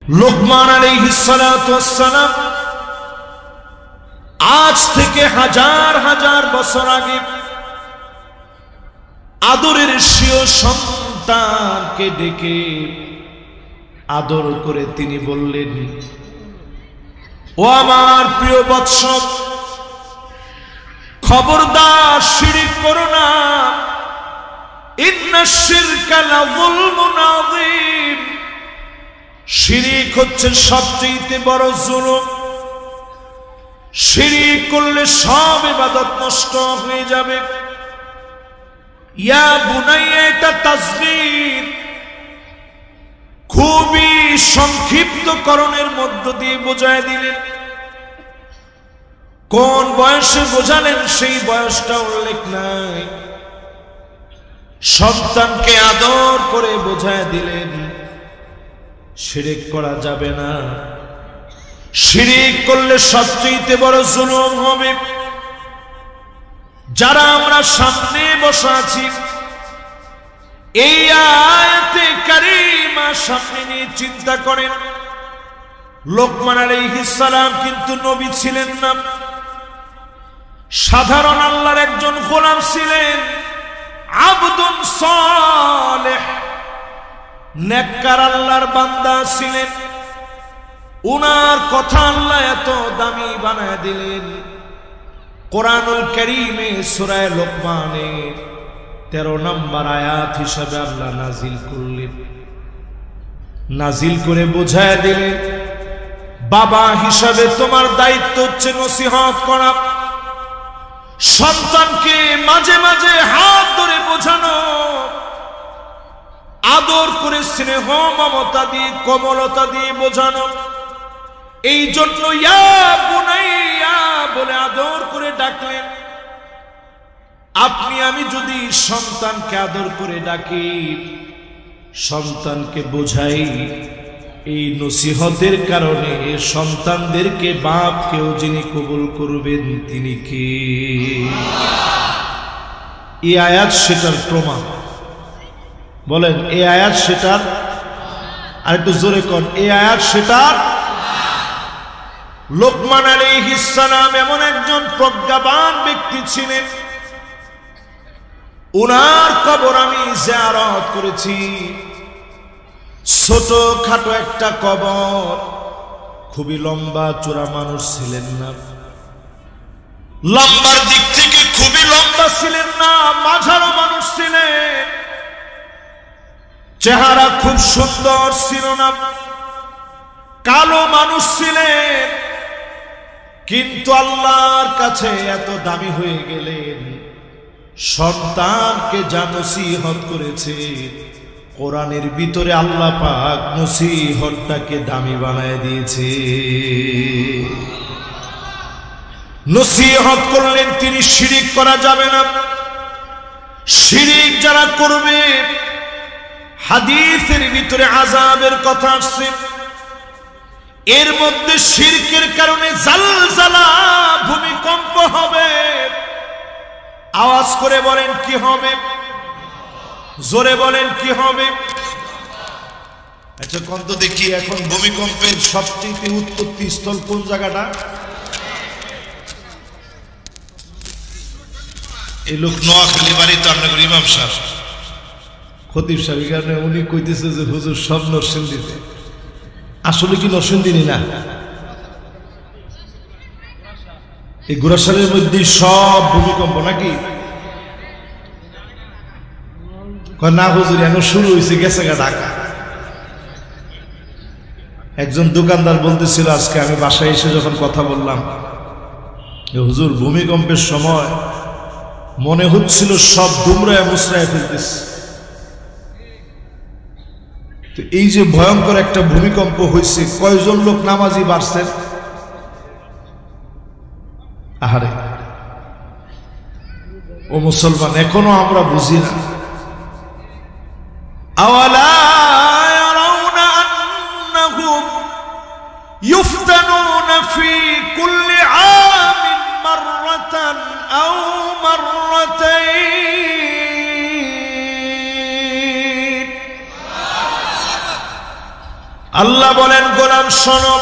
লোকমান আলাইহিস সালাতু ওয়াস সালাম আজ থেকে হাজার হাজার বছর আগে আদরের স্বীয় সন্তানকে ডেকে আদর করে তিনি বললেন, ও আমার প্রিয় বৎস, খবরদার শিরক করো না, ইন্নাশ শিরকা লাযুলমুন আযীম, শিরক হচ্ছে সবচেয়ে বড় জুলুম। শিরক করলে সব ইবাদত নষ্ট হয়ে যাবে। ইয়া বুনাইয়া, এটা তাসগীর, খুবই সংক্ষিপ্তকরণের মধ্য দিয়ে বোঝায় দিলেন। কোন বয়সে বোঝালেন সেই বয়সটা উল্লেখ নাই। সন্তানকে আদর করে বোঝায় দিলেন শিরক করা যাবে না, শিরক করলে সবচেয়ে বড় জুলুম হবে। যারা আমরা সামনে বসে আছি, এই আয়াতে কারিমা সামনে নিয়ে চিন্তা করেন। লোকমান আলাইহিস সালাম কিন্তু নবী ছিলেন না, সাধারণ আল্লাহর একজন গোলাম ছিলেন, আবদুন সালেহ, নেককার আল্লাহর বান্দা ছিলেন। উনার কথা আল্লাহ এত দামি বানায় দিলেন। কোরআনুল কারীমে সূরা লোকমানের 13 নম্বর আয়াত হিসাবে আল্লাহ নাজিল করলেন। নাজিল করে বোঝায় দিলেন, বাবা হিসাবে তোমার দায়িত্ব হচ্ছে নসিহত করা, সন্তানকে মাঝে মাঝে হাত ধরে বোঝানো, আদর করে স্নেহ মমতা দিয়ে কোমলতা দিয়ে বোঝানো। এই জন্য ইয়া বুনাইয়া বলে আদর করে ডাকলেন। আপনি আমি যদি সন্তানকে আদর করে ডাকি, সন্তানকে বোঝাই, এই নসিহতের কারণে সন্তানদেরকে বাপকেও যিনি কবুল করবেন তিনি কে? এই আয়াত সেটার প্রমাণ। বলেন, এই আয়াত সেটার? আর একটু জোরে কর, এই আয়াত সেটার। লোকমান আলাইহিস সালাম এমন একজন প্রজ্ঞাবান ব্যক্তি ছিলেন, উনার কবর আমি জিয়ারত করেছি। ছোট খাটো একটা কবর, খুবই লম্বা চূড়া মানুষ ছিলেন না, লম্বার দিক থেকে খুবই লম্বা ছিলেন না, মাঝারো মানুষ ছিলেন। চেহারা খুব সুন্দর ছিল না, কালো মানুষ ছিলেন। কিন্তু আল্লাহর কাছে এত দামি হয়ে গেলেন, সন্তানকে যা নসিহত করেছে, কোরআনের ভিতরে আল্লাহ পাক নসিহতটাকে দামি বানায় দিয়েছে। নসিহত করলেন তিনি শিরক করা যাবে না। শিরক যারা করবে, হাদিসের ভিতরে আযাবের কথা আসছে। এর মধ্যে শিরকের কারণে জালজালা, ভূমিকম্প হবে। আওয়াজ করে বলেন কি হবে? জোরে বলেন কি হবে? আচ্ছা কোন তো দেখি, এখন ভূমিকম্পের সবচেয়ে উৎপত্তি স্থল কোন জায়গাটা? এই লোক নোয়াখালী বাড়ি তো আপনার ইমাম সাহেব, খতিব সাহেব, কারণে উনি কইতেছে যে হুজুর সব নরসিংদীতে। আসলে কি নরসিংদী না? এই গুরাশালের মধ্যে সব ভূমিকম্প নাকি? না হুজুর, এখন শুরু হয়েছে, গেছে গা ঢাকা। একজন দোকানদার বলতেছিল আজকে, আমি বাসায় এসে যখন কথা বললাম, হুজুর ভূমিকম্পের সময় মনে হচ্ছিল সব দুমড়ায় মুচড়ায় ফেলতেছে। তো এই যে ভয়ঙ্কর একটা ভূমিকম্প হয়েছে, কয়জন লোক নামাজি বাড়ছেন? আহারে ও মুসলমান, এখনো আমরা বুঝি না। আওয়ালা ইয়ারাউনা আন্নাহুম ইফতানুনা ফি কুল্লি আমিন মাররাতান আও মাররাতাইন। আল্লাহ বলেন গোলাম শোনো,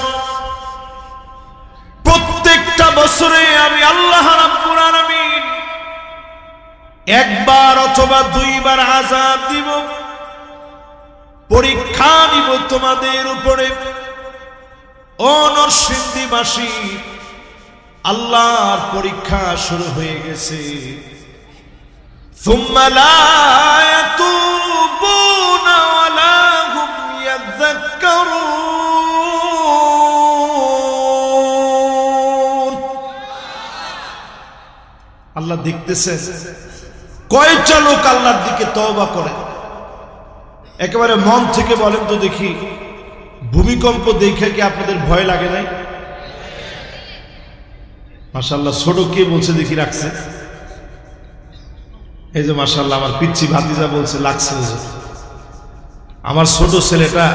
প্রত্যেকটা বছরে আমি আল্লাহ রাব্বুল আলামিন একবার অথবা দুইবার আযাব দিব, পরীক্ষা নিব তোমাদের উপরে। ও নরসিংদীবাসী, আল্লাহর পরীক্ষা শুরু হয়ে গেছে। সুম্মা লা ইয়াতুবুনা ওয়ালা হুম ইয়াযাক্কারুন। আল্লাহ দেখতেছেন কয়টা লোক আল্লাহর দিকে তওবা করে। একেবারে মন থেকে বলেন তো দেখি, ভূমিকম্প দেখে কি আপনাদের ভয় লাগে নাই? মাশাআল্লাহ, ছোট কে বলছে দেখি রাখছে? এই যে মাশাআল্লাহ আমার পিচ্চি ভাতিজা বলছে লাগছে। আমার ছোট ছেলেটা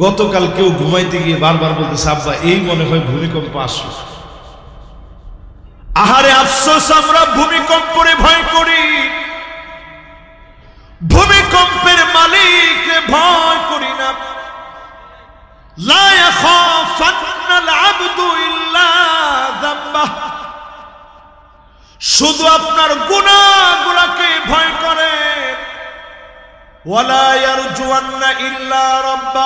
গতকাল কেউ ঘুমাইতে গিয়ে বারবার বলতেছে, আব্বা এই মনে হয় ভূমিকম্প আসলো। আহারে আফসোস, আমরা ভূমিকম্পরে ভয় করি, ভূমিকম্পের মালিককে ভয় করি না। লা ইয়াখাফান্নাল আবদু ইল্লা যাম্বাহ। শুধু আপনার গুনাহগুলোকে ভয় করে। ওয়ালা ইয়ারজুয়ান্না ইল্লা রাব্বা।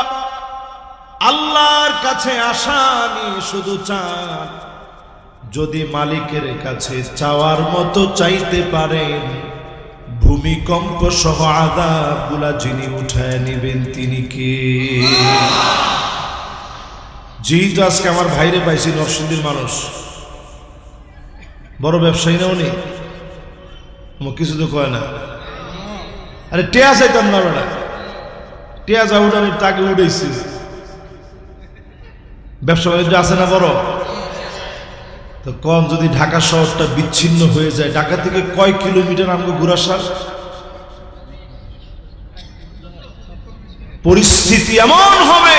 আল্লাহর কাছে আশা নিয়ে শুধু চান, যদি মালিকের কাছে চাওয়ার মতো চাইতে পারেন, ভূমিকম্প সহ আযাবগুলা যিনি উঠায় নেবেন তিনি কে? যেহেতু আজকে আমার ভাইরে পাইছি, নরসিংদীর মানুষ, বড় ব্যবসায়ী না উনি, কিছু তো কয় না। আরে টেয়া চাইতাম না বেড়া, টেয়া যা উঠানি তাকে উঠেছি। ব্যবসা বাণিজ্য আছে না বড়? তো কম যদি ঢাকা শহরটা বিচ্ছিন্ন হয়ে যায়, ঢাকা থেকে কয় কিলোমিটার আমাকে ঘুরাসার? পরিস্থিতি এমন হবে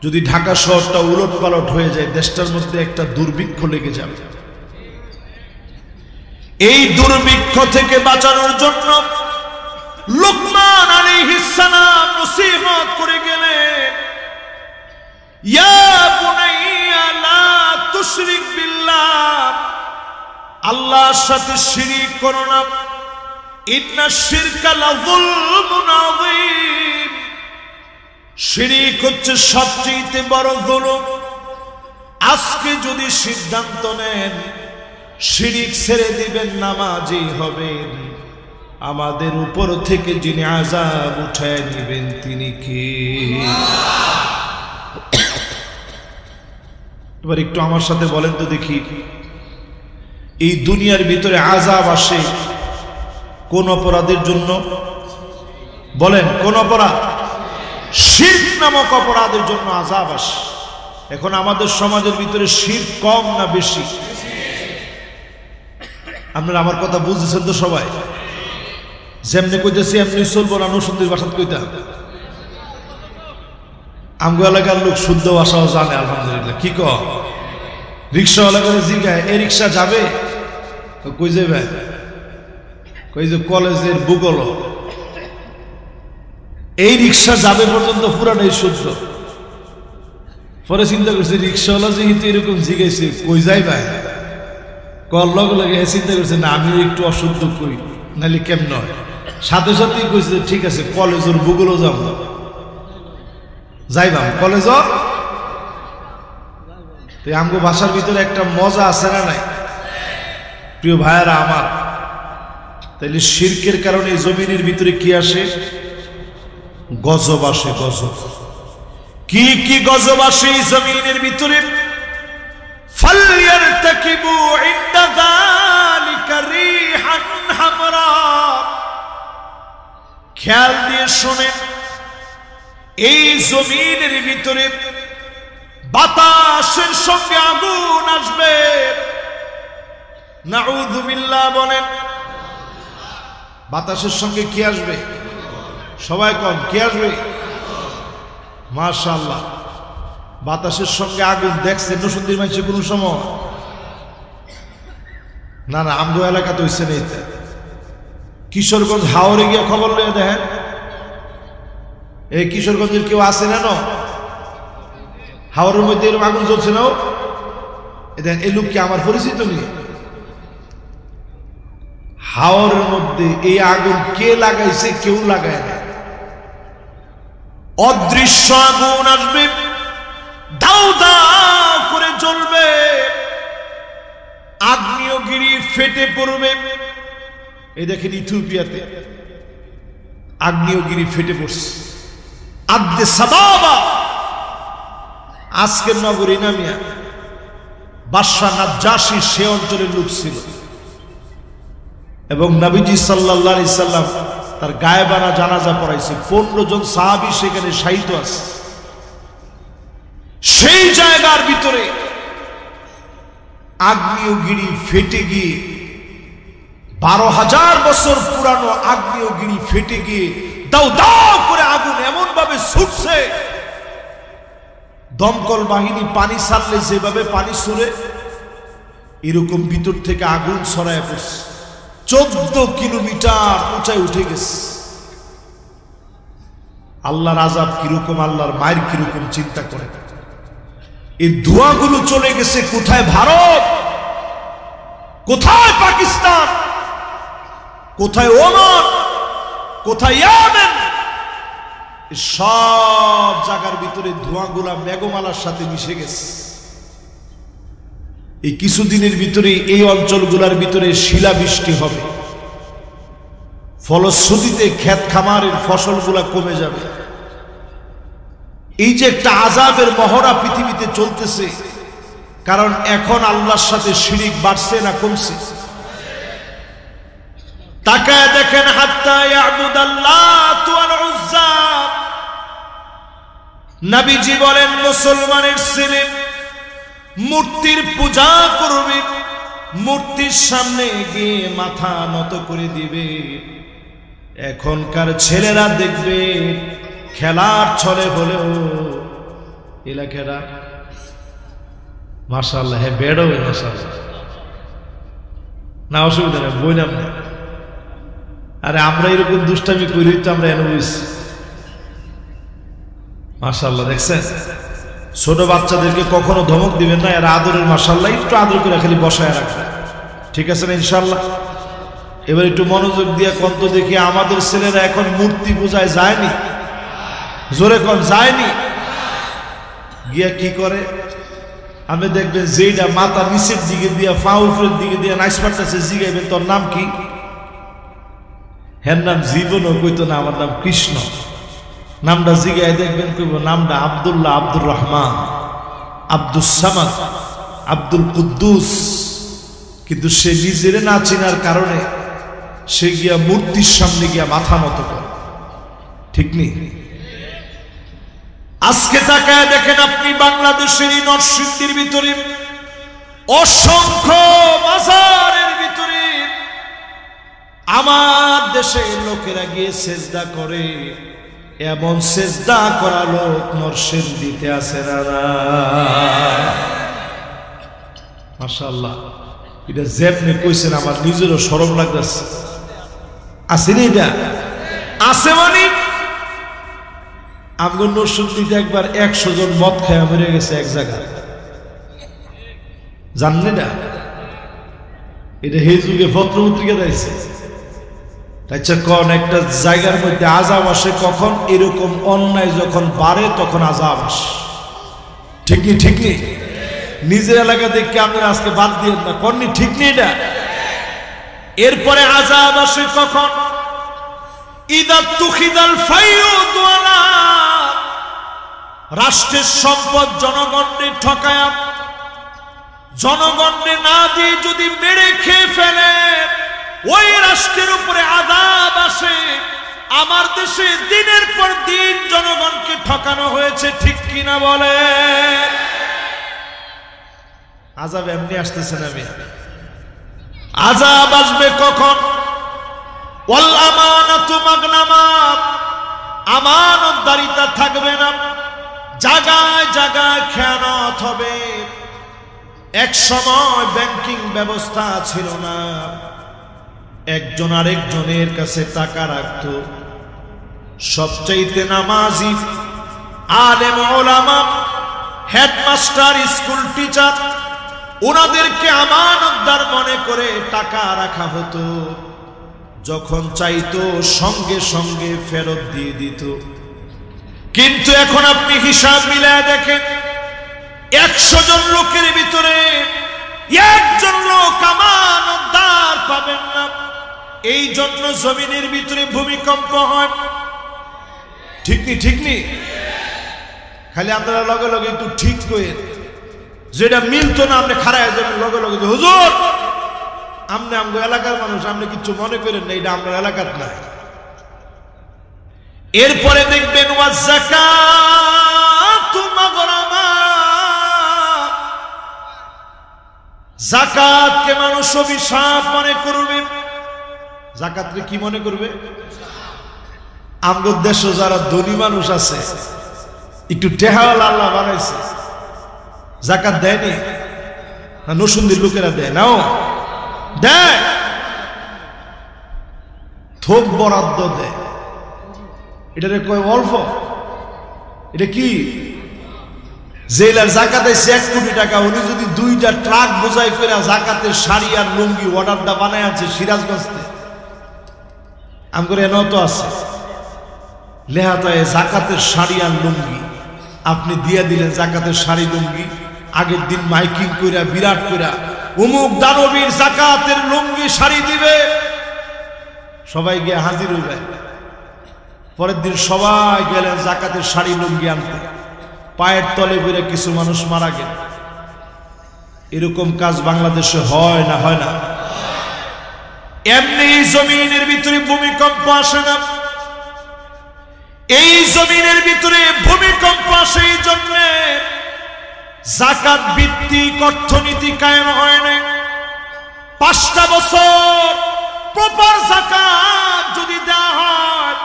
যদি ঢাকা শহরটা উলট পালট হয়ে যায়, দেশটার মধ্যে একটা দুর্ভিক্ষ লেগে যাবে। এই দুর্ভিক্ষ থেকে বাঁচানোর জন্য লুকমান আলাইহিস সালাম নসিহত করে গেলেন, ইয়া বুনাইয়া লা তুশরিক বিল্লাহ। আল্লাহর সাথে শিরক করো না। ইন্নাশ শিরকা লাযুলমুন আযীম। শিরক হচ্ছে সবচেয়ে বড় জুলুম। আজকে যদি সিদ্ধান্ত নেন শিরক ছেড়ে দিবেন, নামাজি হবেন, আমাদের উপর থেকে যিনি আযাব উঠায় নেবেন তিনি কে? এবার একটু আমার সাথে বলেন তো দেখি, এই দুনিয়ার ভিতরে আযাব আসে কোন অপরাধের জন্য? বলেন কোন অপরাধ? শিরক নামক অপরাধের জন্য আযাব আসে। এখন আমাদের সমাজের ভিতরে শিরক কম না বেশি? আপনারা আমার কথা বুঝতেছেন তো সবাই? যেমনি কইতেছি এমনি চলবো না, নরসিংদীর ভাষাত কইতাম। আমগো এলাকার লোক শুদ্ধ ভাষাও জানে আলহামদুলিল্লাহ। কি কয়? রিক্সাওয়ালা করে জিজ্ঞাসা, এ রিক্সা যাবে? কই যাবে? কই যে কলেজের বুকল। এই রিক্সা যাবে পর্যন্ত পুরাটাই শুদ্ধ। পরে চিন্তা করছে রিক্সাওয়ালা যেহেতু এরকম জিজ্ঞাসা কই যাইবা, কল লগে লগে চিন্তা করছে না আমি একটু অশুদ্ধ কই, নাহলে কেমন হয়। সাথে সাথেই কইছে ঠিক আছে কলেজের বুকলও যাব, যাইবাম কলেজ। তো আমগো ভাষার ভিতরে একটা মজা আছে না নাই প্রিয় ভাইয়ারা আমার? তাইলে শিরকের কারণে জমিনের ভিতরে কি আসে? গজব আসে। গজব কি কি গজব আসে জমিনের ভিতরে? ফালইয়ারতাকিবু ইনদা যালিকা রিহান হামরা। খেয়াল দিয়ে শোনেন, এই জমিনের ভিতরে বাতাসের সঙ্গে আগুন আসবে। নাউযু বিল্লাহ বলেন। বাতাসের সঙ্গে কি আসবে? সবাই কম, কি আসবে? মাশাআল্লাহ, বাতাসের সঙ্গে আগুন দেখছেন নরসিংদীর মানুষ কোন সময়? না না, আমগো এলাকা তো হইছে না। কিশোরগঞ্জ হাওড়ে গিয়ে খবর লয়ে দেখেন, এই কিশোরগঞ্জের কেউ আছে না? হাওড়ের মধ্যে এরকম আগুন জ্বলছে না? এই লোক কি আমার পরিচিত নেই? হাওরের মধ্যে এই আগুন কে লাগাইছে? কেউ লাগায় না। অদৃশ্য আগুন আসবে, দাউ দাউ করে জ্বলবে, আগ্নেয়গিরি ফেটে পড়বে। এই দেখেন ইথিওপিয়াতে আগ্নেয়গিরি ফেটে পড়ছে। আদ্দে সাবাবা আজকের নগরী নামিয়া বাদশা নাজ্জাশী সে অঞ্চলের লোক ছিল এবং নবীজি সাল্লাল্লাহু আলাইহি সাল্লাম তার গায়েবানা জানাজা পড়াইছে। 15 জন সাহাবী সেখানে শায়িত আছে। সেই জায়গার ভিতরে আগ্নেয়গিরি ফেটে গিয়ে 12,000 বছর পুরানো আগ্নেয়গিরি ফেটে গিয়ে দাউ দাউ করে আগুন এমন ভাবে ছুটছে, দমকল বাহিনী পানি ছাড়লে যেভাবে পানি ছুড়ে এরকম ভিতর থেকে আগুন ছড়ায় পড়ছে। 14 কিলোমিটার উঁচায় উঠে গেছে। আল্লাহর আযাব কিরকম, আল্লাহর মায়ের কিরকম চিন্তা করে। এই ধোঁয়াগুলো চলে গেছে কোথায়? ভারত, কোথায় পাকিস্তান, কোথায় ওমান, কোথায় ইয়েমেন। সব জায়গার ভিতরে ধোঁয়াগুলা মেঘমালার সাথে মিশে গেছে। এই কিছুদিনের ভিতরে এই অঞ্চলগুলোর ভিতরে শিলাবৃষ্টি হবে, ফলশ্রুতিতে ক্ষেত খামারের ফসলগুলা কমে যাবে। এই যে একটা আযাবের মহড়া পৃথিবীতে চলতেছে, কারণ এখন আল্লাহর সাথে শিরিক বাড়ছে না কমছে? তাকায় দেখেন, হাত্তা ইয়াবুদাল্লাতু ওয়াল উজ্জা। নবীজি বলেন, মুসলমানের ছেলে মূর্তির পূজা করবে, মূর্তির সামনে গিয়ে মাথা নত করে দিবে। এখনকার ছেলেরা দেখবে খেলার ছলে হলেও এলাকারা মাশাআল্লাহ, হ্যাঁ বেড়ো মাশাআল্লাহ, না অসুবিধা নেই, বইলাম না। আরে আমরা এরকম দুষ্টামি করি তো আমরা এনে বুঝছি। মাশাআল্লাহ, দেখছেন? ছোট বাচ্চাদেরকে কখনো ধমক দিবেন না, এরা আদরের, মাশাআল্লাহ একটু আদর করে খালি বসায় রাখবেন, ঠিক আছে না ইনশাআল্লাহ? এবার একটু মনোযোগ দিয়ে কন্ত দেখি, আমাদের ছেলেরা এখন মূর্তি পূজায় যায়নি? জোরে কোন যায়নি? গিয়া কি করে? আপনি দেখবেন যেটা মাথা নিচের দিকে দিয়া পা উপরের দিকে দিয়া নাইস পারতেছে, জিগাইবেন তোর নাম কি? হ্যাঁ নাম জীবনও কইতো না, আমার নাম কৃষ্ণ। নামটা জিগাই দেখবেন কইব নামটা আব্দুল্লাহ, আব্দুর রহমান, আব্দুস সামাদ, আব্দুল কুদ্দুস। কিন্তু সে নিজের না চিনার কারণে সে গিয়া মূর্তির সামনে গিয়া মাথা নত করে, ঠিক নেই? আজকে তাকায় দেখেন আপনি, বাংলাদেশের এই নরসিংদীর ভিতরে অসংখ্য মাজারের ভিতরে আমার দেশের লোকেরা গিয়ে সেজদা করে। এমন সেজদা করা লোক নরসিংদীতে আছে না? মাশাআল্লাহ, এটা যেমনি কইছেন আমার নিজেরও শরম লাগতেছে। আসেনি? এটা আছে মানে আমগো নরসিংদীতে একবার 100 জন মদ খায়া মরে গেছে এক জায়গায়, জানেন না? এটা এই যুগে পত্রপত্রিকা দিয়েছে। আচ্ছা কোন একটা জায়গার মধ্যে আযাব আসে কখন? এরকম অন্যায় যখন বাড়ে তখন আযাব আসে, ঠিক নেই? ঠিক নেই? নিজের এলাকা দেখে আপনারা আজকে বাদ দিয়ে না কননি, ঠিক নেই? এটা এরপরে আযাব আসে কখন? ইদা তুখিদাল ফায়ুদ ওয়ালা, রাষ্ট্রের সম্পদ জনগণকে ঠকায়া, জনগণকে না দিয়ে যদি মেরে খেয়ে ফেলে, ওই রাষ্ট্রের উপরে আযাব আসে। আমার দেশে দিনের পর দিন জনগণকে ঠকানো হয়েছে, ঠিক কিনা বলে? আযাব এমনি আসতেছে না? আযাব আসবে কখন? ওয়াল আমানাতু মাগনামা, আমানতদারিতা থাকবে না, জায়গায় জায়গায় খেয়ানত হবে। এক সময় ব্যাংকিং ব্যবস্থা ছিল না, একজন আরেকজনের কাছে টাকা রাখত, সবচাইতে নামাজি, আলেম ওলামা, হেডমাস্টার, স্কুল টিচার, ওনাদেরকে আমানতদার মনে করে টাকা রাখা হতো। যখন চাইতো সঙ্গে সঙ্গে ফেরত দিয়ে দিত। কিন্তু এখন আপনি হিসাব মিলায় দেখেন, 100 জন লোকের ভিতরে একজন লোক আমানতদার পাবেন না। এই জন্য জমিনের ভিতরে ভূমিকম্প হয়। ঠিক নি? ঠিক নি? খালি আপনারা লগে লগে একটু ঠিক করে, যেটা মিলতো না আপনি খারাপ যাবেন লগে লগে, যে হুজুর আপনি আমগো এলাকার মানুষ, আপনি কিছু মনে করেন না, এটা আপনার এলাকার না। এরপরে দেখবেন যাকাতকে মানুষ অভিশাপ মনে করবে। যাকাতকে কি মনে করবে? আমগো দেশে যারা ধনী মানুষ আছে, একটু টেহাওয়ালা আল্লাহ বানাইছে, যাকাত দেয়নি না? নসুন্দির লোকেরা দেয় নাও, দেয়, থোক বরাদ্দ দেয়। এটারে কয় অল্প? এটা কি? জেলার জাকাত আছে 1 কোটি টাকা, উনি যদি 2টা ট্রাক বোঝাই করে জাকাতের শাড়ি আর লুঙ্গি অর্ডারটা বানায় আছে সিরাজগঞ্জে, আমগরে এনাও তো আছে লেহাতায় জাকাতের শাড়ি আর লুঙ্গি আপনি দিয়ে দিলেন। জাকাতের শাড়ি লুঙ্গি আগের দিন মাইকিং কইরা বিরাট কইরা অমুক দানবীর জাকাতের লুঙ্গি শাড়ি দিবে, সবাই গিয়ে হাজির হইবে। পরের দিন সবাই গেলেন জাকাতের শাড়ি লুঙ্গি আনতে, পায়ের তলে বেড়ে কিছু মানুষ মারা গেল। এরকম কাজ বাংলাদেশে হয় না? হয় না? এমনি জমিনের ভিতরে ভূমিকম্প আসে না। এই জমিনের ভিতরে ভূমিকম্প আসে এই জন্য যাকাত ভিত্তিক অর্থনীতি কায়েম হয় না। 5টা বছর প্রপার যাকাত যদি দেওয়া হয়,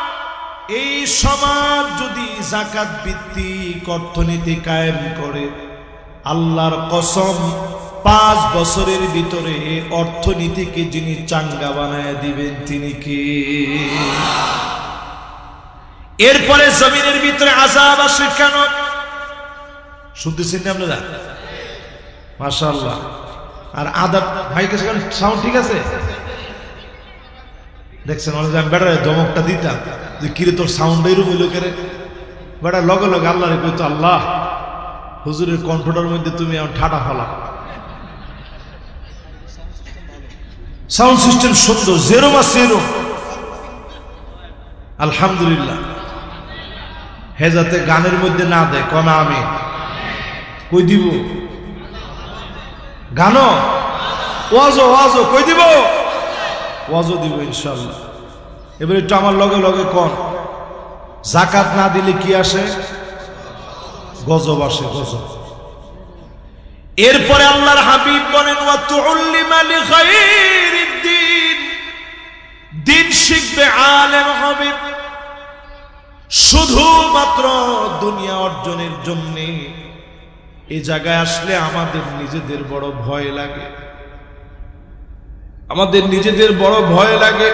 এই সমাজ যদি যাকাত ভিত্তিক অর্থনীতি কায়েম করে, আল্লাহর কসম 5 বছরের ভিতরে অর্থনীতিকে যিনি চাঙ্গা বানায় দিবেন তিনি কে? এরপরে জমিনের ভিতরে আযাব আসে কেন? শুনতেছেন না আপনারা? মাশাআল্লাহ। আর আযাব ভাই কাছে সাউন্ড ঠিক আছে? দেখছেন অনেক আমি বেটারে ধমকটা দিতাম যে কিরে তোর সাউন্ড এরকম হইল কেরে? বেটা লগে লগে আল্লাহরে কইতো, আল্লাহ হুজুরের কণ্ঠটার মধ্যে তুমি আমার ঠাটা ফেলা। সাউন্ড সিস্টেম সুন্দর, জেরো বা সেরো, আলহামদুলিল্লাহ। হে যাতে গানের মধ্যে না দেয়, কনা আমি কই দিব গানো, ওয়াজো ওয়াজো কই দিব, ওয়াজও দিব ইনশাআল্লাহ। এবার একটু আমার লগে লগে কোন, যাকাত না দিলে কি আসে? গজব আসে, গজব। এরপরে আল্লাহর হাবিব বলেন ওয়া তুউল্লিমা লিগাইরিদ দ্বীন, দিন শিখবে, আলেম হবে শুধুমাত্র দুনিয়া অর্জনের জন্য। এই জায়গায় আসলে আমাদের নিজেদের বড় ভয় লাগে, আমাদের নিজেদের বড় ভয় লাগে।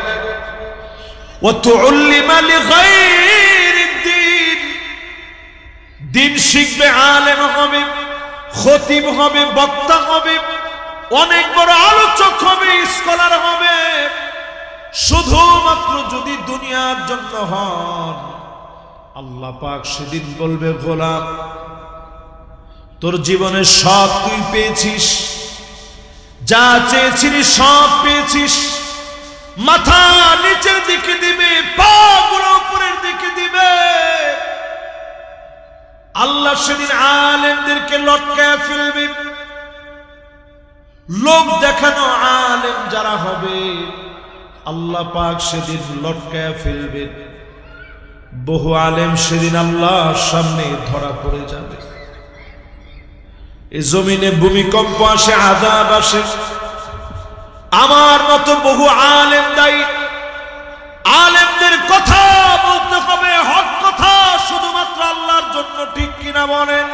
ওয়াতুল্লিমা লিগাইরিদ দ্বীন, দিন শিখবে, আলেম হবে, খতিব হবে, বক্তা হবে, অনেক বড় আলোচক হবে, স্কলার হবে, শুধুমাত্র যদি দুনিয়ার জন্য হন। আল্লাহ পাক সেদিন বলবে, গোলাম তোর জীবনে সব তুই পেয়েছিস, যা চেয়েছিলি সব পেয়েছিস। মাথা নিচের দিকে দিবে, পা গুলো উপরের দিকে দিবে। আল্লাহ সেদিন আলেমদেরকে লটকায় ফেলবে। লোক দেখানো আলেম যারা হবে, আল্লাহ পাক সেদিন লটকায় ফেলবে। বহু আলেম সেদিন আল্লাহর সামনে ধরা পড়ে যাবে। এই জমিনে ভূমিকম্প আসে, আযাব আসে, আমার মতো বহু আলেম দায়ী। আলেমদের কথা বলতে হবে, হক কথা, শুধুমাত্র আল্লাহর জন্য, ঠিক কিনা বলেন?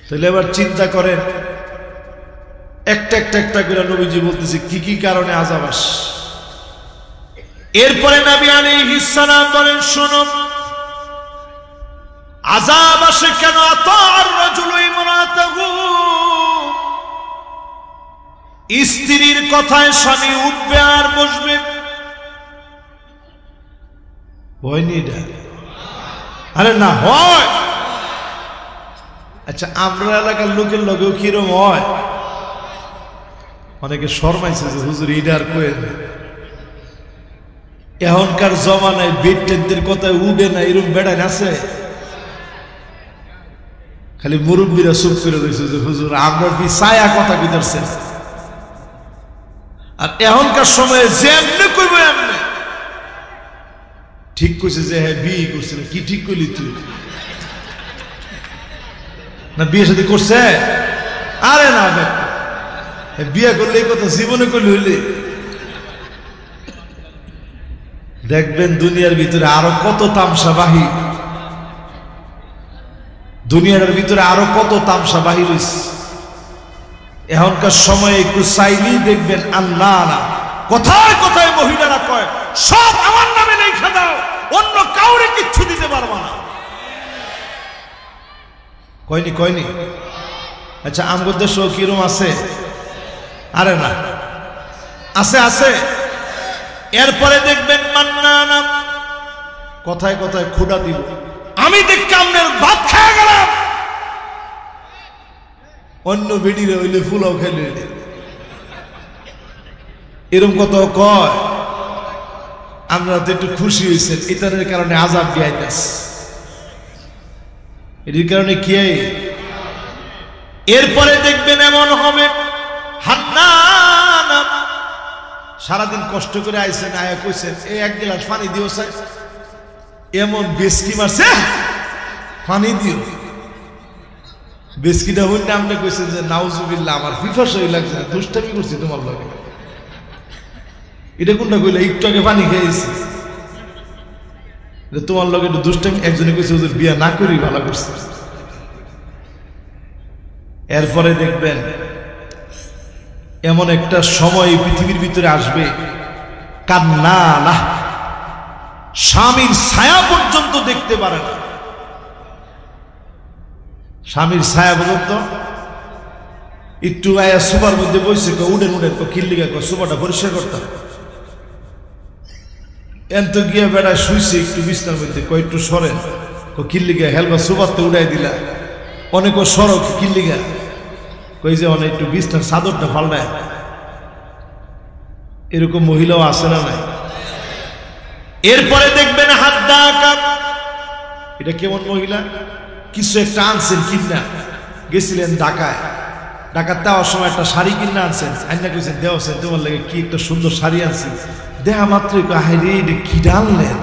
তাহলে এবার চিন্তা করেন, একটা করে নবীজি বলতেছে কি কি কারণে আযাব আসে। এরপরে নবী আলাইহিস সালাম বলেন, শোনো, আযাব আসে কেন? আতার রাজুলু ইমরাতাহু, স্ত্রীর কথায় স্বামী উঠবে আর বসবে। হয়নি এটা? আরে না হয়। আচ্ছা, আমরা এলাকার লোকের লগেও কিরম হয়? অনেকে শরমাইছে যে হুজুর ইডার কয়েন, এখনকার জমানায় বেটেনদের কথায় উঠে না, এরকম বেড়ায় আছে। খালি মুরব্বীরা চুপ করে রয়েছে যে হুজুর আমরা কি ছায়া কথা বিদর্ছেন। আর এখনকার সময়ে যে এমনি করবো এমনি ঠিক কইছে যে হ্যাঁ বিয়ে করছে। কি ঠিক করলি তুই? না বিয়ে শাদী করছে? আরে না, বিয়ে করলে এই কথা জীবনে করলে হইলে দেখবেন দুনিয়ার ভিতরে আরো কত তামসা বাহির, দুনিয়ার ভিতরে আরো কত তামসা বাহির হইছে। এখনকার সময়ে একটু চাইলেই দেখবেন আল্লাহ না, কোথায় কোথায় মহিলারা কয় সব আমার নামে লেখা দাও, অন্য কাউরে কিচ্ছু দিতে পারবা না। কয়নি কয়নি? আচ্ছা, আমগো দেশও কিরম আছে? আরে না, আছে আছে। এরপরে দেখবেন মান্নানা, কথায় কথায় খুঁড়া দিল, আমি দেখে আপনার ভাত খেয়ে গেলাম, অন্য বেডিরে হইলে ফুলাও খেলে। এরকম কত কয়। আমরা তো একটু খুশি হয়েছেন, এটার কারণে আযাব দিয়াইতেছে, এর কারণে কি? এরপরে দেখবেন এমন হবে, হান্নানা সারাদিন কষ্ট করে আইছেন, আয়া কইছেন এই এক গ্লাস পানি দিও স্যার, এমন বেসকি মারছে, পানি দিও। বেসকিটা হইলে আপনি কইছেন যে নাউজুবিল্লাহ, আমার পিপাস হয়ে লাগছে, দুষ্টামি করছি তোমার লগে। এটা কোনটা কইলে? একটু আগে পানি খেয়েছি, তোমার লগে একটু দুষ্টামি। একজনে কইছে হুজুর বিয়া না করি ভালো করছে। এরপরে দেখবেন এমন একটা সময় পৃথিবীর ভিতরে আসবে, কান্না না, স্বামীর ছায়া পর্যন্ত দেখতে পারে না। স্বামীর ছায়া পর্যন্ত একটু আয়া সুপার মধ্যে বসে উডেন উডেন কিল্লিগা সুপারটা পরিষ্কার করতাম, এত গিয়া বেড়ায় শুইছে একটু বিছনার মধ্যে, একটু সরেন কিল্লিগা, হেলবা সুপারতে উড়াই দিলা, অনেক সরক কিল্লিগা, কই যে অনেক একটু বিছনার চাদরটা পাল্টায়। এরকম মহিলাও আছে না নাই? এরপরে দেখবেন হাদ্দা কাপ, এটা কেমন মহিলা? কিছু একটা আনছেন কিনা, গেছিলেন ঢাকায়, ঢাকার দেওয়ার সময় একটা শাড়ি কিনা আনছেন, আইনা কইছেন দেওয়াছেন তোমার লাগে কি একটা সুন্দর শাড়ি আনছি, দেখা মাত্র হাইরে এটা কি ডাললেন,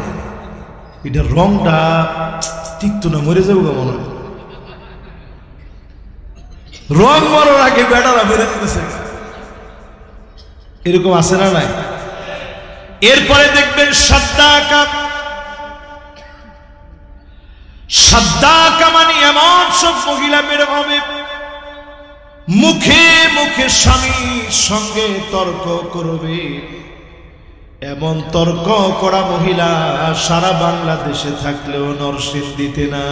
এটা রংটা টিকতো না, মরে যাবো মনে হয়। রং মরার আগে বেটারা বেড়ে দিতেছে, এরকম আছে না নাই? এরপরে দেখবেন সাদ্দাকা, সাদ্দাকা মানে এমন সব মহিলা বের হবে, মুখে মুখে স্বামীর সঙ্গে তর্ক করবে। এমন তর্ক করা মহিলা সারা বাংলাদেশে থাকলেও নরসিংদীতে না।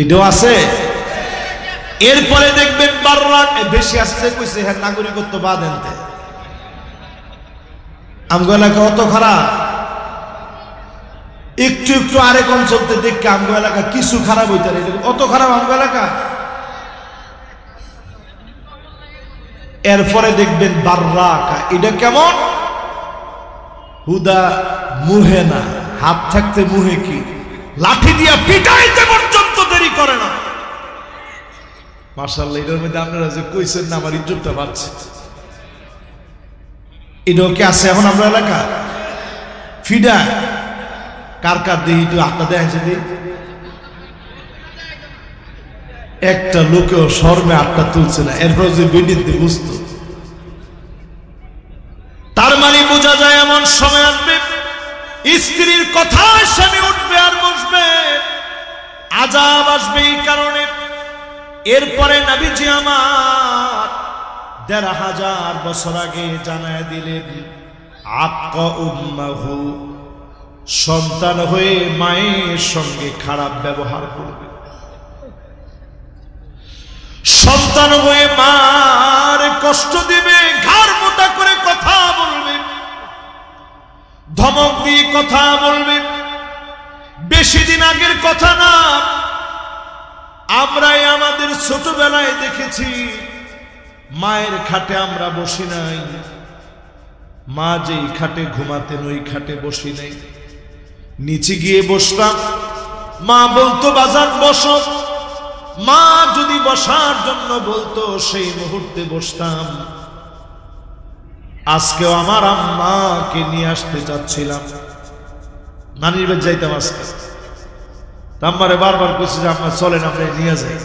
এটাও আছে। এরপরে দেখবেন বাররাক, বেশি আসছে কইছে হ্যাঁ নাগরিকত্ব বাদ আনতে। আমগো এলাকা অত খারাপ, একটু একটু আরেক অঞ্চলতে দেখে আমগো এলাকা কিছু খারাপ হইতে অত খারাপ আমগো এলাকা। এরপরে দেখবেন বাররাকা, এটা কেমন? হুদা মুহে না, হাত থাকতে মুহে কি, লাঠি দিয়া পিটাইতে পর্যন্ত দেরি করে না। মাশাআল্লাহ, এটার মধ্যে আপনারা যে কইছেন না আমার ইজ্জতটা বাড়ছে, এটাও কি আছে এখন আমরা এলাকা? ফিডা কার কার দেহি একটু হাতটা দেখেছে দি, একটা লোকেও শর্মে হাতটা তুলছে না, এরপর যে বেডিতে বুঝতো। তার মানে বোঝা যায় এমন সময় আসবে স্ত্রীর কথায় স্বামী উঠবে আর বসবে, আযাব আসবে এই কারণে। এরপরে নবীজি আমার ১৫০০ বছর আগে জানায় দিলেন, আক্কা উম্মাহু, সন্তান হয়ে মায়ের সঙ্গে খারাপ ব্যবহার করবে, সন্তান হয়ে মার কষ্ট দিবে, ঘাড় মোটা করে কথা বলবে, ধমক দিয়ে কথা বলবে। বেশি দিন আগের কথা না, আমরাই আমাদের ছোটবেলায় দেখেছি, মায়ের খাটে আমরা বসি নাই, মা যেই খাটে ঘুমাতেন ওই খাটে বসি নাই, নিচে গিয়ে বসতাম, মা বলতো বাজার বসো, মা যদি বসার জন্য বলতো সেই মুহূর্তে বসতাম। আজকেও আমার আম্মাকে নিয়ে আসতে চাচ্ছিলাম, নানির বাড়ি যাইতাম আজকে, আম্মারে বারবার কইছি যে আম্মা চলেন আমরা নিয়ে যাই,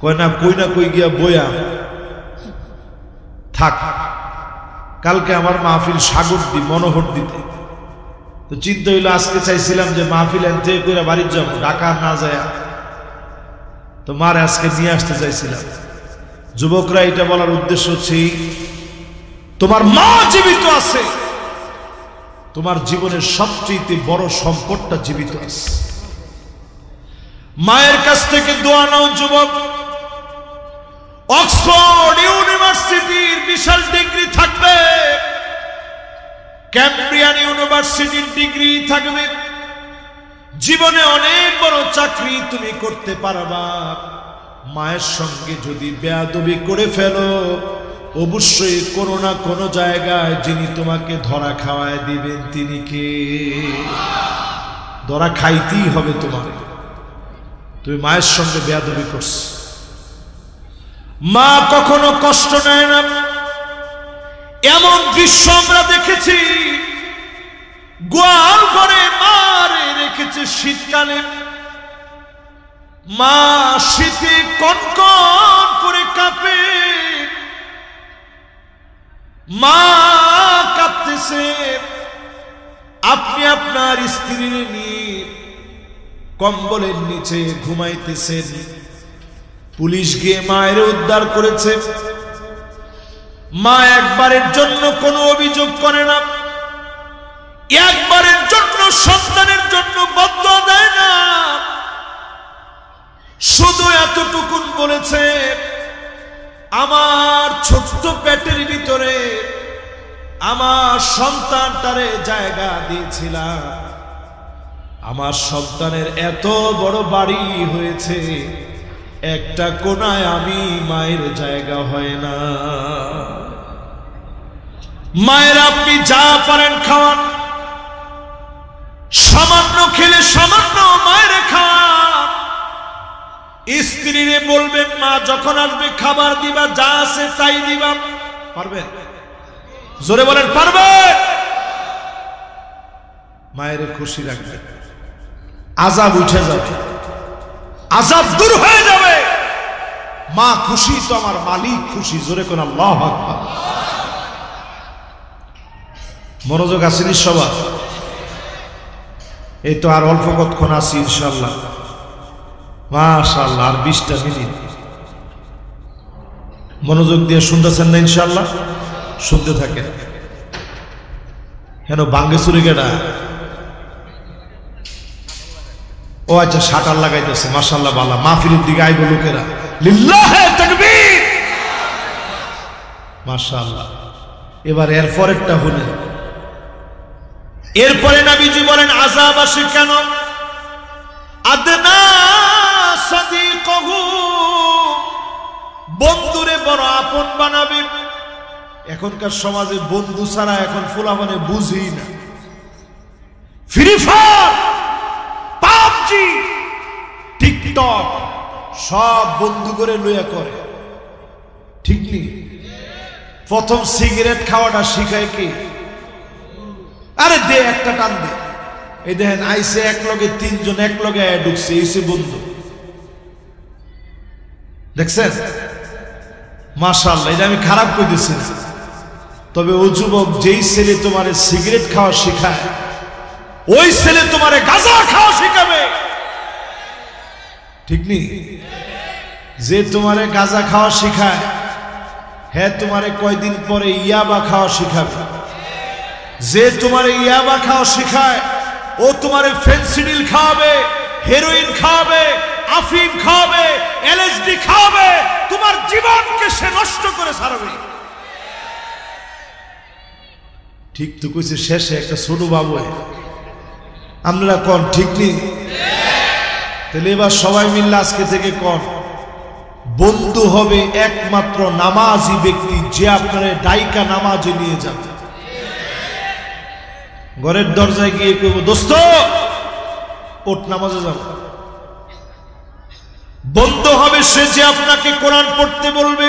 কই না কই গিয়া বইয়া থাক, কালকে আমার মাহফিল সাগরদি মনোহর দিতে। তো চিন্তা হইলো আজকে চাইছিলাম যে মাহফিল এনতে কইরা বাড়ির যাব, ঢাকা না যায়, তো মারে আজকে নিয়ে আসতে চাইছিলাম। যুবকরা এটা বলার উদ্দেশ্য হচ্ছে, তোমার মা জীবিত আছে, তোমার জীবনের সবচেয়ে বড় সম্পদটা জীবিত আছে। মায়ের কাছ থেকে দোয়া নাও যুবক। অক্সফোর্ড ইউনিভার্সিটির বিশাল ডিগ্রি থাকবে, ক্যামব্রিয়ান ইউনিভার্সিটির ডিগ্রি থাকবে, জীবনে অনেক বড় চাকরি তুমি করতে পারবা। মায়ের সঙ্গে যদি বেয়াদবি করে ফেলো, অবশ্যই কোনো না কোনো জায়গায় যিনি তোমাকে ধরা খাওয়ায় দিবেন তিনি কে? ধরা খাইতেই হবে তোমার, তুমি মায়ের সঙ্গে বেয়াদবি করছো। মা কখনো কষ্ট নেয় না। এমন দৃশ্য আমরা দেখেছি, গোয়াল ঘরে মারে রেখেছে শীতকালে, মা শীতে কনকন করে কাঁপে, মা কাঁপতেছে, আপনি আপনার স্ত্রীর নিয়ে কম্বলের নিচে ঘুমাইতেছেন। পুলিশ গিয়ে মায়ের উদ্ধার করেছে। মা একবারের জন্য কোনো অভিযোগ করে না, একবারের জন্য সন্তানের জন্য বদদোয়া দেয় না, শুধু এতটুকুন বলেছে, আমার ছোট্ট পেটের ভিতরে আমার সন্তানটারে জায়গা দিয়েছিলাম, আমার সন্তানের এত বড় বাড়ি হয়েছে, একটা কোনায় আমি মায়ের জায়গা হয় না। মায়ের আপনি যা পারেন খাওয়ান, সামান্য খেলে সামান্য মায়ের খাওয়ান। স্ত্রীরে বলবেন মা যখন আসবে খাবার দিবা, যা আছে তাই দিবা। পারবেন? জোরে বলেন পারবে? মায়ের খুশি রাখবে, আযাব উঠে যাবে, আযাব দূর হয়ে যাবে। মা খুশি তো আমার মালিক খুশি। জোরে কোন আল্লাহু আকবার। মনোযোগ আসেনি সবার? এই তো আর অল্প কতক্ষণ আছি ইনশাআল্লাহ, মাশাআল্লাহ, আর 20টা মিনিট। মনোযোগ দিয়ে শুনতেছেন না ইনশাআল্লাহ? শুনতে থাকেন। কেন বাঙ্গে চুরি কেটা? ও আচ্ছা, শাটার লাগাইতেছে, মাশাআল্লাহ বালা। মাহফিলের দিকে আইব লোকেরা, লিল্লাহে তাকবীর, মাশাআল্লাহ। এবার এরপর একটা হলেন, এরপরে নবীজি বলেন আযাব আসে কেন? আদনা সাদিকহু, বন্ধুরে বড় আপন বানাবে। এখনকার সমাজে বন্ধু ছাড়া এখন ফুলাফানে বুঝি না। ফ্রি ফায়ার, পাবজি, টিকটক সব বন্ধু করে লইয়া করে, ঠিক নেই? প্রথম সিগারেট খাওয়াটা শিখায় কে? আরে দে একটা টান দে। এই দেখেন আইসে এক লগে তিনজন এক লগে ঢুকছে, এসে বন্ধু। দেখছেন? মাশাআল্লাহ, এটা আমি খারাপ কইতেছি না, তবে ও যুবক যেই ছেলে তোমারে সিগারেট খাওয়া শিখায়, ওই ছেলে তোমারে গাঁজা খাওয়া শিখাবে, ঠিক নেই? যে তোমারে গাঁজা খাওয়া শিখায় হ্যাঁ তোমারে কয়দিন পরে ইয়াবা খাওয়া শিখাবে। যে তোমারে ইয়াবা খাওয়া শিখায় ও তোমারে ফেন্সিডিল খাওয়াবে, হেরোইন খাওয়াবে, আফিম খাওয়াবে, এলএসডি খাওয়াবে, তোমার জীবনকে সে নষ্ট করে ছাড়বে। ঠিক তো কইছে শেষে একটা ছোট বাবু। আপনারা কোন ঠিক নেই? তাহলে এবার সবাই মিললে আজকে থেকে কোন বন্ধু হবে একমাত্র নামাজি ব্যক্তি, যে আপনারা ডাইকা নামাজে নিয়ে যাবে। ঘরের দরজায় গিয়ে কইব দোস্ত ওঠ নামাজে যাব। বন্ধু হবে সে যে আপনাকে কোরআন পড়তে বলবে।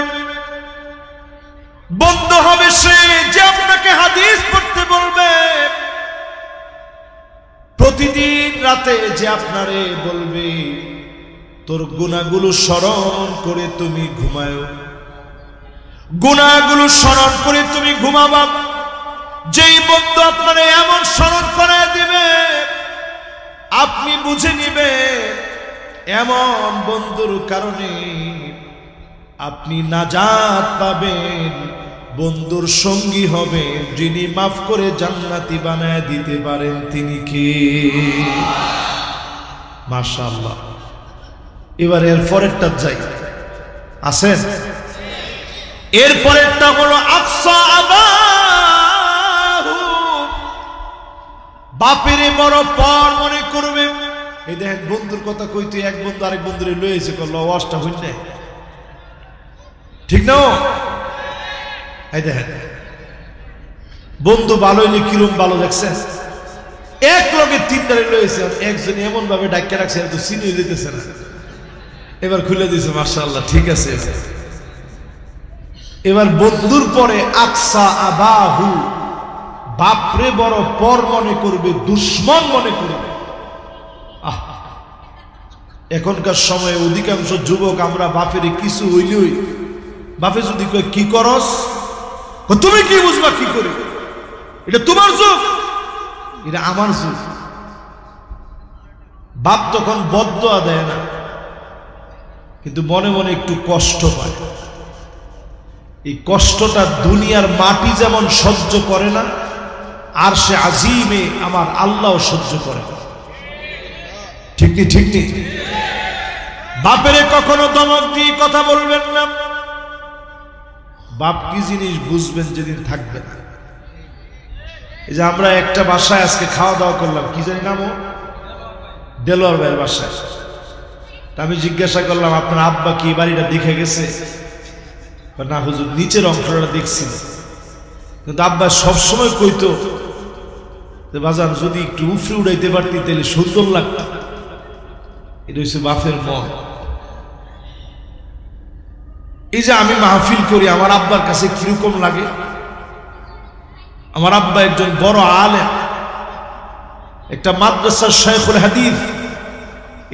বন্ধু হবে সে যে আপনাকে হাদিস পড়তে বলবে। প্রতিদিন রাতে যে আপনারে বলবে তোর গুনাহগুলো স্মরণ করে তুমি ঘুমাও, গুনাহগুলো স্মরণ করে তুমি ঘুমাবা। যেই বন্ধু আপনারে এমন স্মরণ করায় দিবে আপনি বুঝে নিবেন এমন বন্ধুর কারণে আপনি নাজাত পাবেন। বন্ধুর সঙ্গী হবেন যিনি মাফ করে জান্নাতি বানায় দিতে পারেন, তিনি কে? মাশাআল্লাহ। এবার এর পরেরটা যাই, আছেন? এর পরেরটা হলো আকসা আবাহু, বাপেরে বড় পর মনে করবে। এই দেখেন বন্ধুর কথা কইতে এক বন্ধু আরেক বন্ধুরে লয়েছে, করলো ওয়াজটা হইল না, ঠিক না? এই দেখেন বন্ধু ভালো হইলে কিরম ভালো দেখছেন, এক লগে তিনটারে লয়েছে, একজন এমন ভাবে ডাক্তার রাখছে তো চিনি দিতেছে না, এবার খুলে দিয়েছে মাশাআল্লাহ, ঠিক আছে। এবার বন্ধুর পরে আকসা আবাহু, বাপরে বড় পর মনে করবে, দুশ্মন মনে করবে। এখনকার সময়ে অধিকাংশ যুবক আমরা বাপের কিছু হইলই, বাপে যদি কয় কি করস, তুমি কি বুঝবা কি করি, এটা তোমার যুগ, এটা আমার যুগ। বাপ তখন বদদোয়া দেয় না, কিন্তু মনে মনে একটু কষ্ট পায়। এই কষ্টটা দুনিয়ার মাটি যেমন সহ্য করে না, আর সে আজিমে আমার আল্লাহ সহ্য করে না। ঠিক নি? ঠিক নি? বাপেরে কখনো ধমক দিয়ে কথা বলবেন না। বাপ কি জিনিস বুঝবেন যেদিন থাকবে না। এই যে আমরা একটা বাসায় আজকে খাওয়া দাওয়া করলাম, কি জানি নাম, দেলোয়ার ভাইয়ের বাসায়। আমি জিজ্ঞাসা করলাম আপনার আব্বা কি বাড়িটা দেখে গেছে? না হুজুর, নিচের অংশটা দেখছি। কিন্তু আব্বা সবসময় কইতো যে বাজান যদি একটু উফরে উড়াইতে পারতি তাহলে সুন্দর লাগতো। এটা হচ্ছে বাপের মন। এই যে আমি মাহফিল করি, আমার আব্বার কাছে কিরকম লাগে। আমার আব্বা একজন বড় আলেম, একটা মাদ্রাসার শাইখুল হাদিস।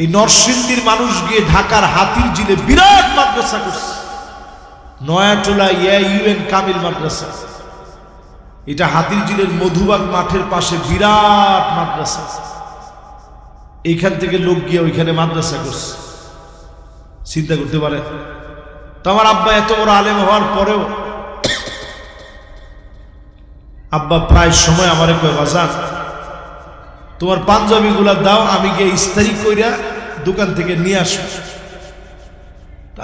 এই নরসিংদীর মানুষ গিয়ে ঢাকার হাতির জিলে বিরাট মাদ্রাসা করছে, নয়াটোলা ইউএন কামিল মাদ্রাসা। এটা হাতির জিলের মধুবাগ মাঠের পাশে বিরাট মাদ্রাসা। এইখান থেকে লোক গিয়ে ওইখানে মাদ্রাসা করছে, চিন্তা করতে পারে। তো আমার আব্বা এত বড় আলেম হওয়ার পরেও আব্বা প্রায় সময় আমারে কয় বাজান তোমার পাঞ্জাবি গুলা দাও, আমি গিয়ে ইস্তারি কইরা দোকান থেকে নিয়ে আসবো।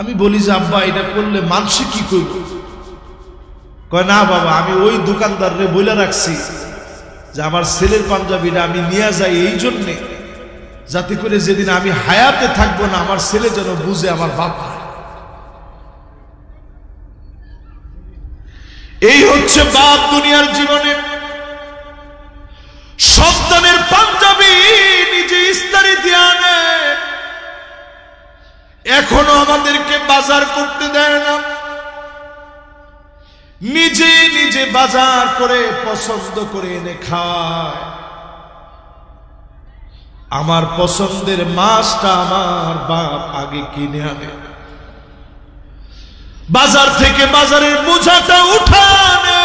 আমি বলি যে আব্বা এটা করলে মানুষে কি করব? কয় না বাবা, আমি ওই দোকানদাররে বলে রাখছি যে আমার ছেলের পাঞ্জাবিটা আমি নিয়ে যাই এই জন্যে, যাতে করে যেদিন আমি হায়াতে থাকবো না আমার ছেলে যেন বুঝে আমার বাপ। এই হচ্ছে বাপ দুনিয়ার জীবনে। সন্তানের পাঞ্জাবি নিজে ইস্তারি দিয়ে আনে, এখনো আমাদেরকে বাজার করতে দেয় না। নিজে নিজে বাজার করে পছন্দ করে এনে খায়। আমার পছন্দের মাছটা আমার বাপ আগে কিনে আনে, বাজার থেকে বাজারের বোঝাটা উঠানে।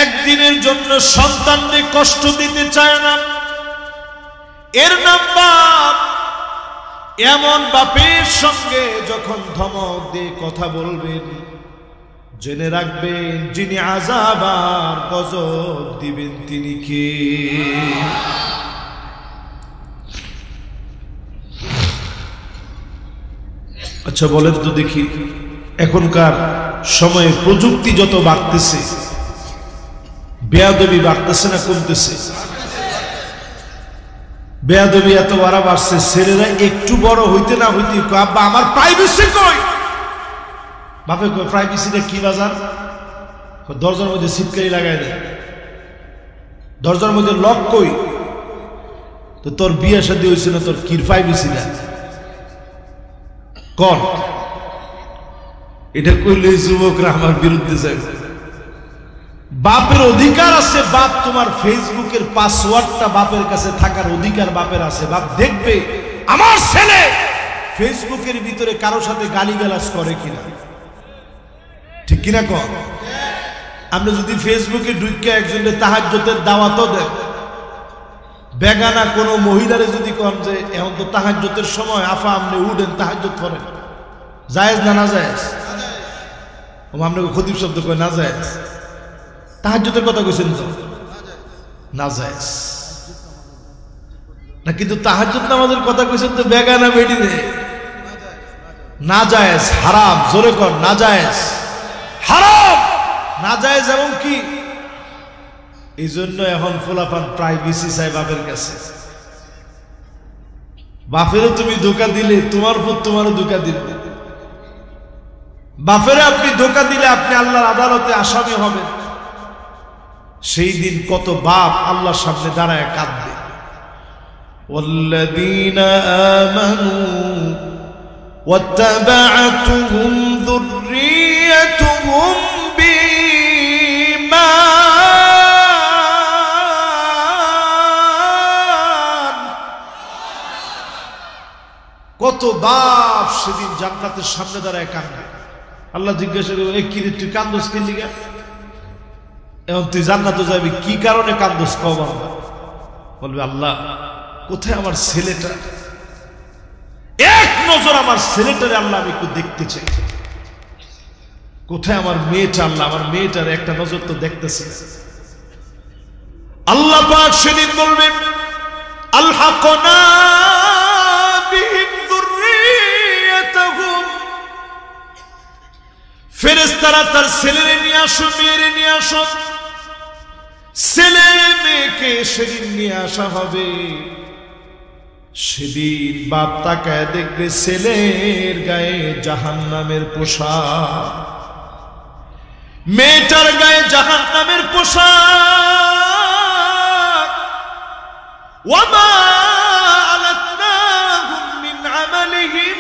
একদিনের জন্য সন্তানকে কষ্ট দিতে চায় না, এর নাম বাপ। এমন বাপের সঙ্গে যখন ধমক দিয়ে কথা বলবেন, জেনে রাখবেন যিনি আযাব আর গজব দিবেন তিনি কে। আচ্ছা বলেন তো দেখি, এখনকার সময়ে প্রযুক্তি যত বাড়তেছে, বেয়াদবি বাড়তেছে না কমতেছে? বেয়াদবি এত বাড়ছে, ছেলেরা একটু বড় হইতে না হইতে আব্বা আমার প্রাইভেসি কই। বাপে কই প্রাইভেসিটা কি বাজার? দরজার মধ্যে ছিটকারি লাগাই দেয়, দরজার মধ্যে লক কই। তো তোর বিয়ে শাদী হয়েছে না, তোর কি প্রাইভেসি না কর? এটা কইলে যুবকরা আমার বিরুদ্ধে যাবে। বাপের অধিকার আছে, বাপ তোমার ফেসবুকের পাসওয়ার্ডটা বাপের কাছে থাকার অধিকার বাপের আছে। বাপ দেখবে আমার ছেলে ফেসবুকের ভিতরে কারোর সাথে গালিগালাজ করে কিনা, ঠিক কিনা কর? আপনি যদি ফেসবুকে ঢুকে একজনের তাহাজ্জুদের দাওয়াতও দেন, বেগানা কোনো মহিলারে যদি কন যে এখন তো তাহাজ্জুদের সময়, আফা আপনি উঠেন তাহাজ্জুদ করেন, জায়েজ না না জায়েজ? আপনাকে খতিব শব্দ কয় না জায়েজ। তাহাজ্জুদের কথা কইছেন তো না জায়েজ না, কিন্তু তাহাজ্জুদ নামাজের কথা কইছেন তো বেগানা বেডি রে, না জায়েজ, হারাম। জোরে কর না জায়েজ, হারাম, না জায়েজ। এবং কি এই জন্য এখন ফুলাফান প্রাইভেসি চাই বাপের কাছে। বাপেরও তুমি ধোকা দিলে তোমার উপর তোমারও ধোকা দিবে। বাপেরে আপনি ধোকা দিলে আপনি আল্লাহর আদালতে আসামি হবেন। সেই দিন কত বাপ আল্লাহর সামনে দাঁড়ায় কাঁদবে। ওয়াল্লাযীনা আমানু ওয়াত্তাবা'তুহুম যুররিয়্যাতুহুম বিঈমান। কত বাপ সেদিন জান্নাতের সামনে দাঁড়ায় কাঁদবে। আল্লাহ জিজ্ঞাসা করবে, কি রে তুই কান্দোস কি লিগা? এখন তুই জান্নাতে যাবি, কি কারণে কান্দোস কও? বলবে আল্লাহ কোথায় আমার ছেলেটা, এক নজর আমার ছেলেটারে আল্লাহ আমি একটু দেখতে চাই। কোথায় আমার মেয়েটা, আল্লাহ আমার মেয়েটার একটা নজর তো দেখতেছে। আল্লাহ পাক সেদিন বলবেন আলহাকনা বিহিম যুররিয়াতাহুম, ফেরেশতারা তার ছেলেরে নিয়ে আসো, মেয়েরে নিয়ে আসো। ছেলে মেয়েকে সেদিন নিয়ে আসা হবে। সেদিন বাপ তাকায় দেখবে ছেলের গায়ে জাহান্নামের পোশাক, মেয়েটার গায়ে জাহান্নামের পোশাক। ওয়ামা আলাতনাহুম মিন আমালিহিম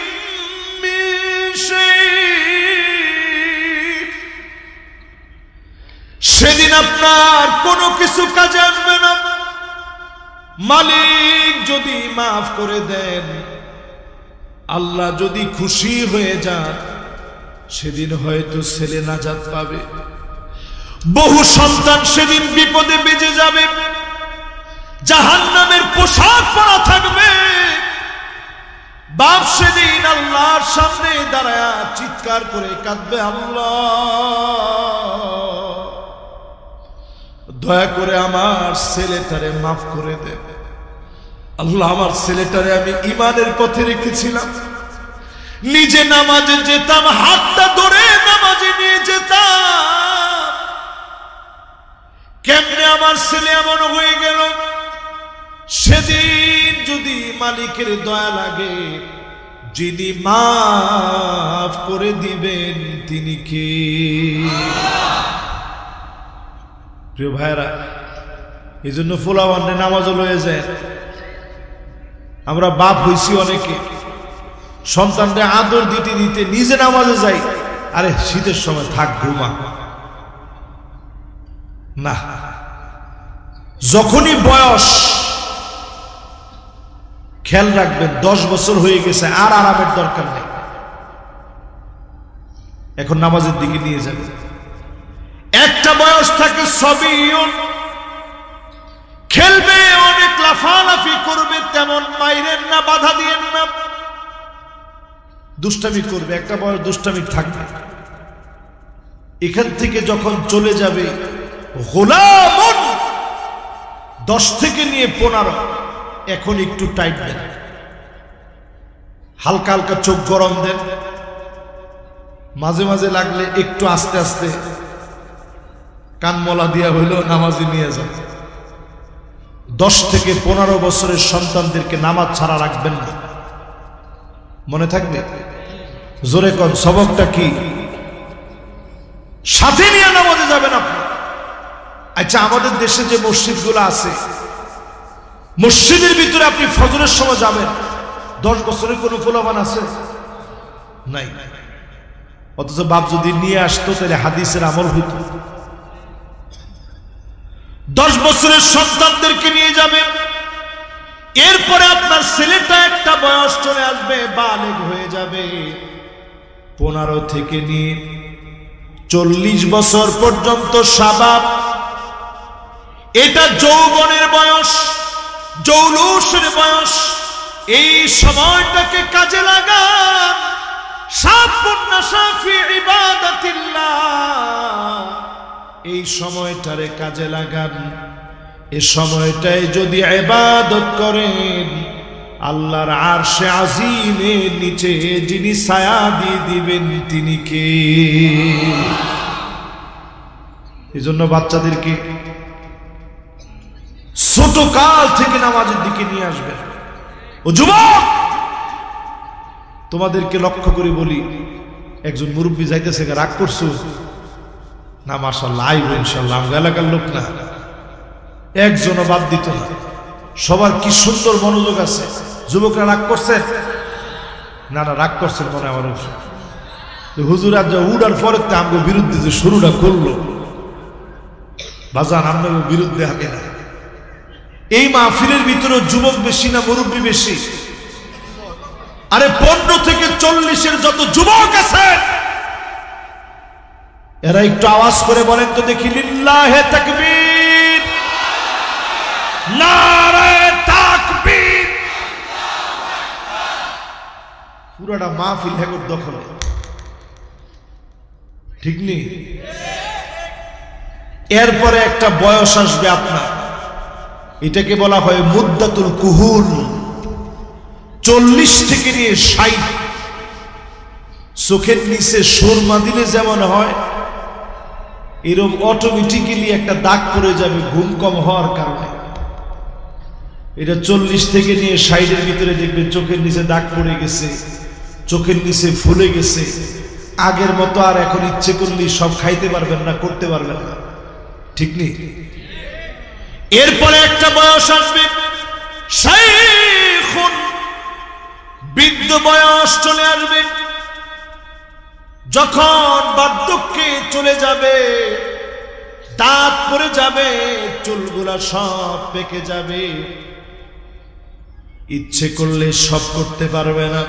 মিন শাই। সেদিন আপনার কোনো কিছু কাজে আসবে না। মালিক যদি মাফ করে দেন, আল্লাহ যদি খুশি হয়ে যান, সেদিন হয়তো ছেলে নাজাত পাবে। বহু সন্তান সেদিন বিপদে বেজে যাবে, জাহান্নামের পোশাক পরা থাকবে। বাপ সেদিন আল্লাহর সামনে দাঁড়ায়া চিৎকার করে কাঁদবে, আল্লাহ দয়া করে আমার ছেলেটারে মাফ করে দেন। আল্লাহ আমার ছেলেটারে আমি ঈমানের পথে রেখেছিলাম, নিজে নামাজে যেতাম, হাতটা ধরে নামাজে নিয়ে যেতাম, কেমনে আমার ছেলে এমন হয়ে গেল? সেদিন যদি মালিকের দয়া লাগে, যিনি মাফ করে দিবেন তিনি কে? প্রিয় ভাইরা, এই জন্য ফুলাওয়ান্নে নামাজও লয়ে যায়। আমরা বাপ হইছি অনেকে, সন্তানকে আদর দিতে দিতে নিজে নামাজে যাই, আরে শীতের সময় থাক ঘুমা না। যখনই বয়স, খেয়াল রাখবেন 10 বছর হয়ে গেছে, আর আরামের দরকার নেই, এখন নামাজের দিকে নিয়ে যাবে। একটা বয়স থাকে সবিয়ুন, খেলবে, অনেক লাফালাফি করবে, তেমন মাইরেন না, বাধা দিয়েন না। দুষ্টামি করবে, একটা বয়স দুষ্টামি থাকবে। এখান থেকে যখন চলে যাবে গোলামুন 10 থেকে নিয়ে 15, এখন একটু টাইট দেন, হালকা হালকা চোখ গরম দেন, মাঝে মাঝে লাগলে একটু আস্তে আস্তে কানমলা দিয়া হইলেও নামাজে নিয়ে যান। 10 থেকে 15 বছরের সন্তানদেরকে নামাজ ছাড়া রাখবেন না, মনে থাকবে? জোরে কোন সবকটা কি? সাথে নিয়ে নামাজে যাবেন আপনি। আচ্ছা, আমাদের দেশে যে মসজিদগুলো আছে, মসজিদের ভিতরে আপনি ফজরের সময় যাবেন, 10 বছরের কোনো পোলাপান আছে? নাই। অথচ বাপ যদি নিয়ে আসতো তাহলে হাদিসের আমল হইতো। 10 বছরের সন্তানদেরকে নিয়ে যাবেন, এরপরে আপনার ছেলেটা একটা বয়স চলে আসবে, বালেগ হয়ে যাবে। 15 থেকে নিয়ে 40 বছর পর্যন্ত শাবাব, এটা যৌবনের বয়স, জৌলুসের বয়স। এই সময়টাকে কাজে লাগান, এই সময়টারে কাজে লাগান। এই সময়টায় যদি ইবাদত করেন, আল্লাহর আরশে আজিমের নিচে যিনি ছায়া দিয়ে দিবেন তিনি কে? এজন্য বাচ্চাদেরকে ছোট কাল থেকে নামাজের দিকে নিয়ে আসবেন। ও যুবক, তোমাদেরকে লক্ষ্য করে বলি, একজন মুরব্বী যাইতেছে, রাগ করছো না? মাশাআল্লাহ, আইব ইনশাআল্লাহ, আমগো এলাকার লোক না, একজনও বাদ দিত না, সবার কি সুন্দর মনোযোগ আছে। যুবকরা রাগ করছেন না? না, রাগ করছেন মনে আমার হুজুর আজ উড়ার পরে আমগো বিরুদ্ধে যে শুরুটা করলো, বাজান আপনার বিরুদ্ধে হবে না। এই মাহফিলের ভিতরে যুবক বেশি না মুরব্বী বেশি? আরে 15 থেকে 40-এর যত যুবক আছে, এরা একটু আওয়াজ করে বলেন তো দেখি, লিল্লাহে তাকবীর, নারে তাকবীর। পুরাটা মাহফিল হেগর দখলে, ঠিক নেই? এরপরে একটা বয়স আসবে আপনার, এটাকে বলা হয় মুদ্দাতুল কুহুল। 40 থেকে নিয়ে 60, চোখের নিচে সুরমা দিলে যেমন হয়, এরকম অটোমেটিক্যালি একটা দাগ পড়ে যাবে ঘুম কম হওয়ার কারণে। এটা 40 থেকে নিয়ে 60-এর ভিতরে দেখবেন চোখের নিচে দাগ পড়ে গেছে, চোখের নিচে ফুলে গেছে। আগের মতো আর এখন ইচ্ছে করলে সব খাইতে পারবেন না, করতে পারবেন না, ঠিক নেই? এরপরে একটা বয়স আসবে শাইখুন, বৃদ্ধ বয়স চলে আসবে। যখন বার্ধক্যে চলে যাবে, দাঁত পড়ে যাবে, চুলগুলা সব পেকে যাবে, ইচ্ছে করলে সব করতে পারবে না।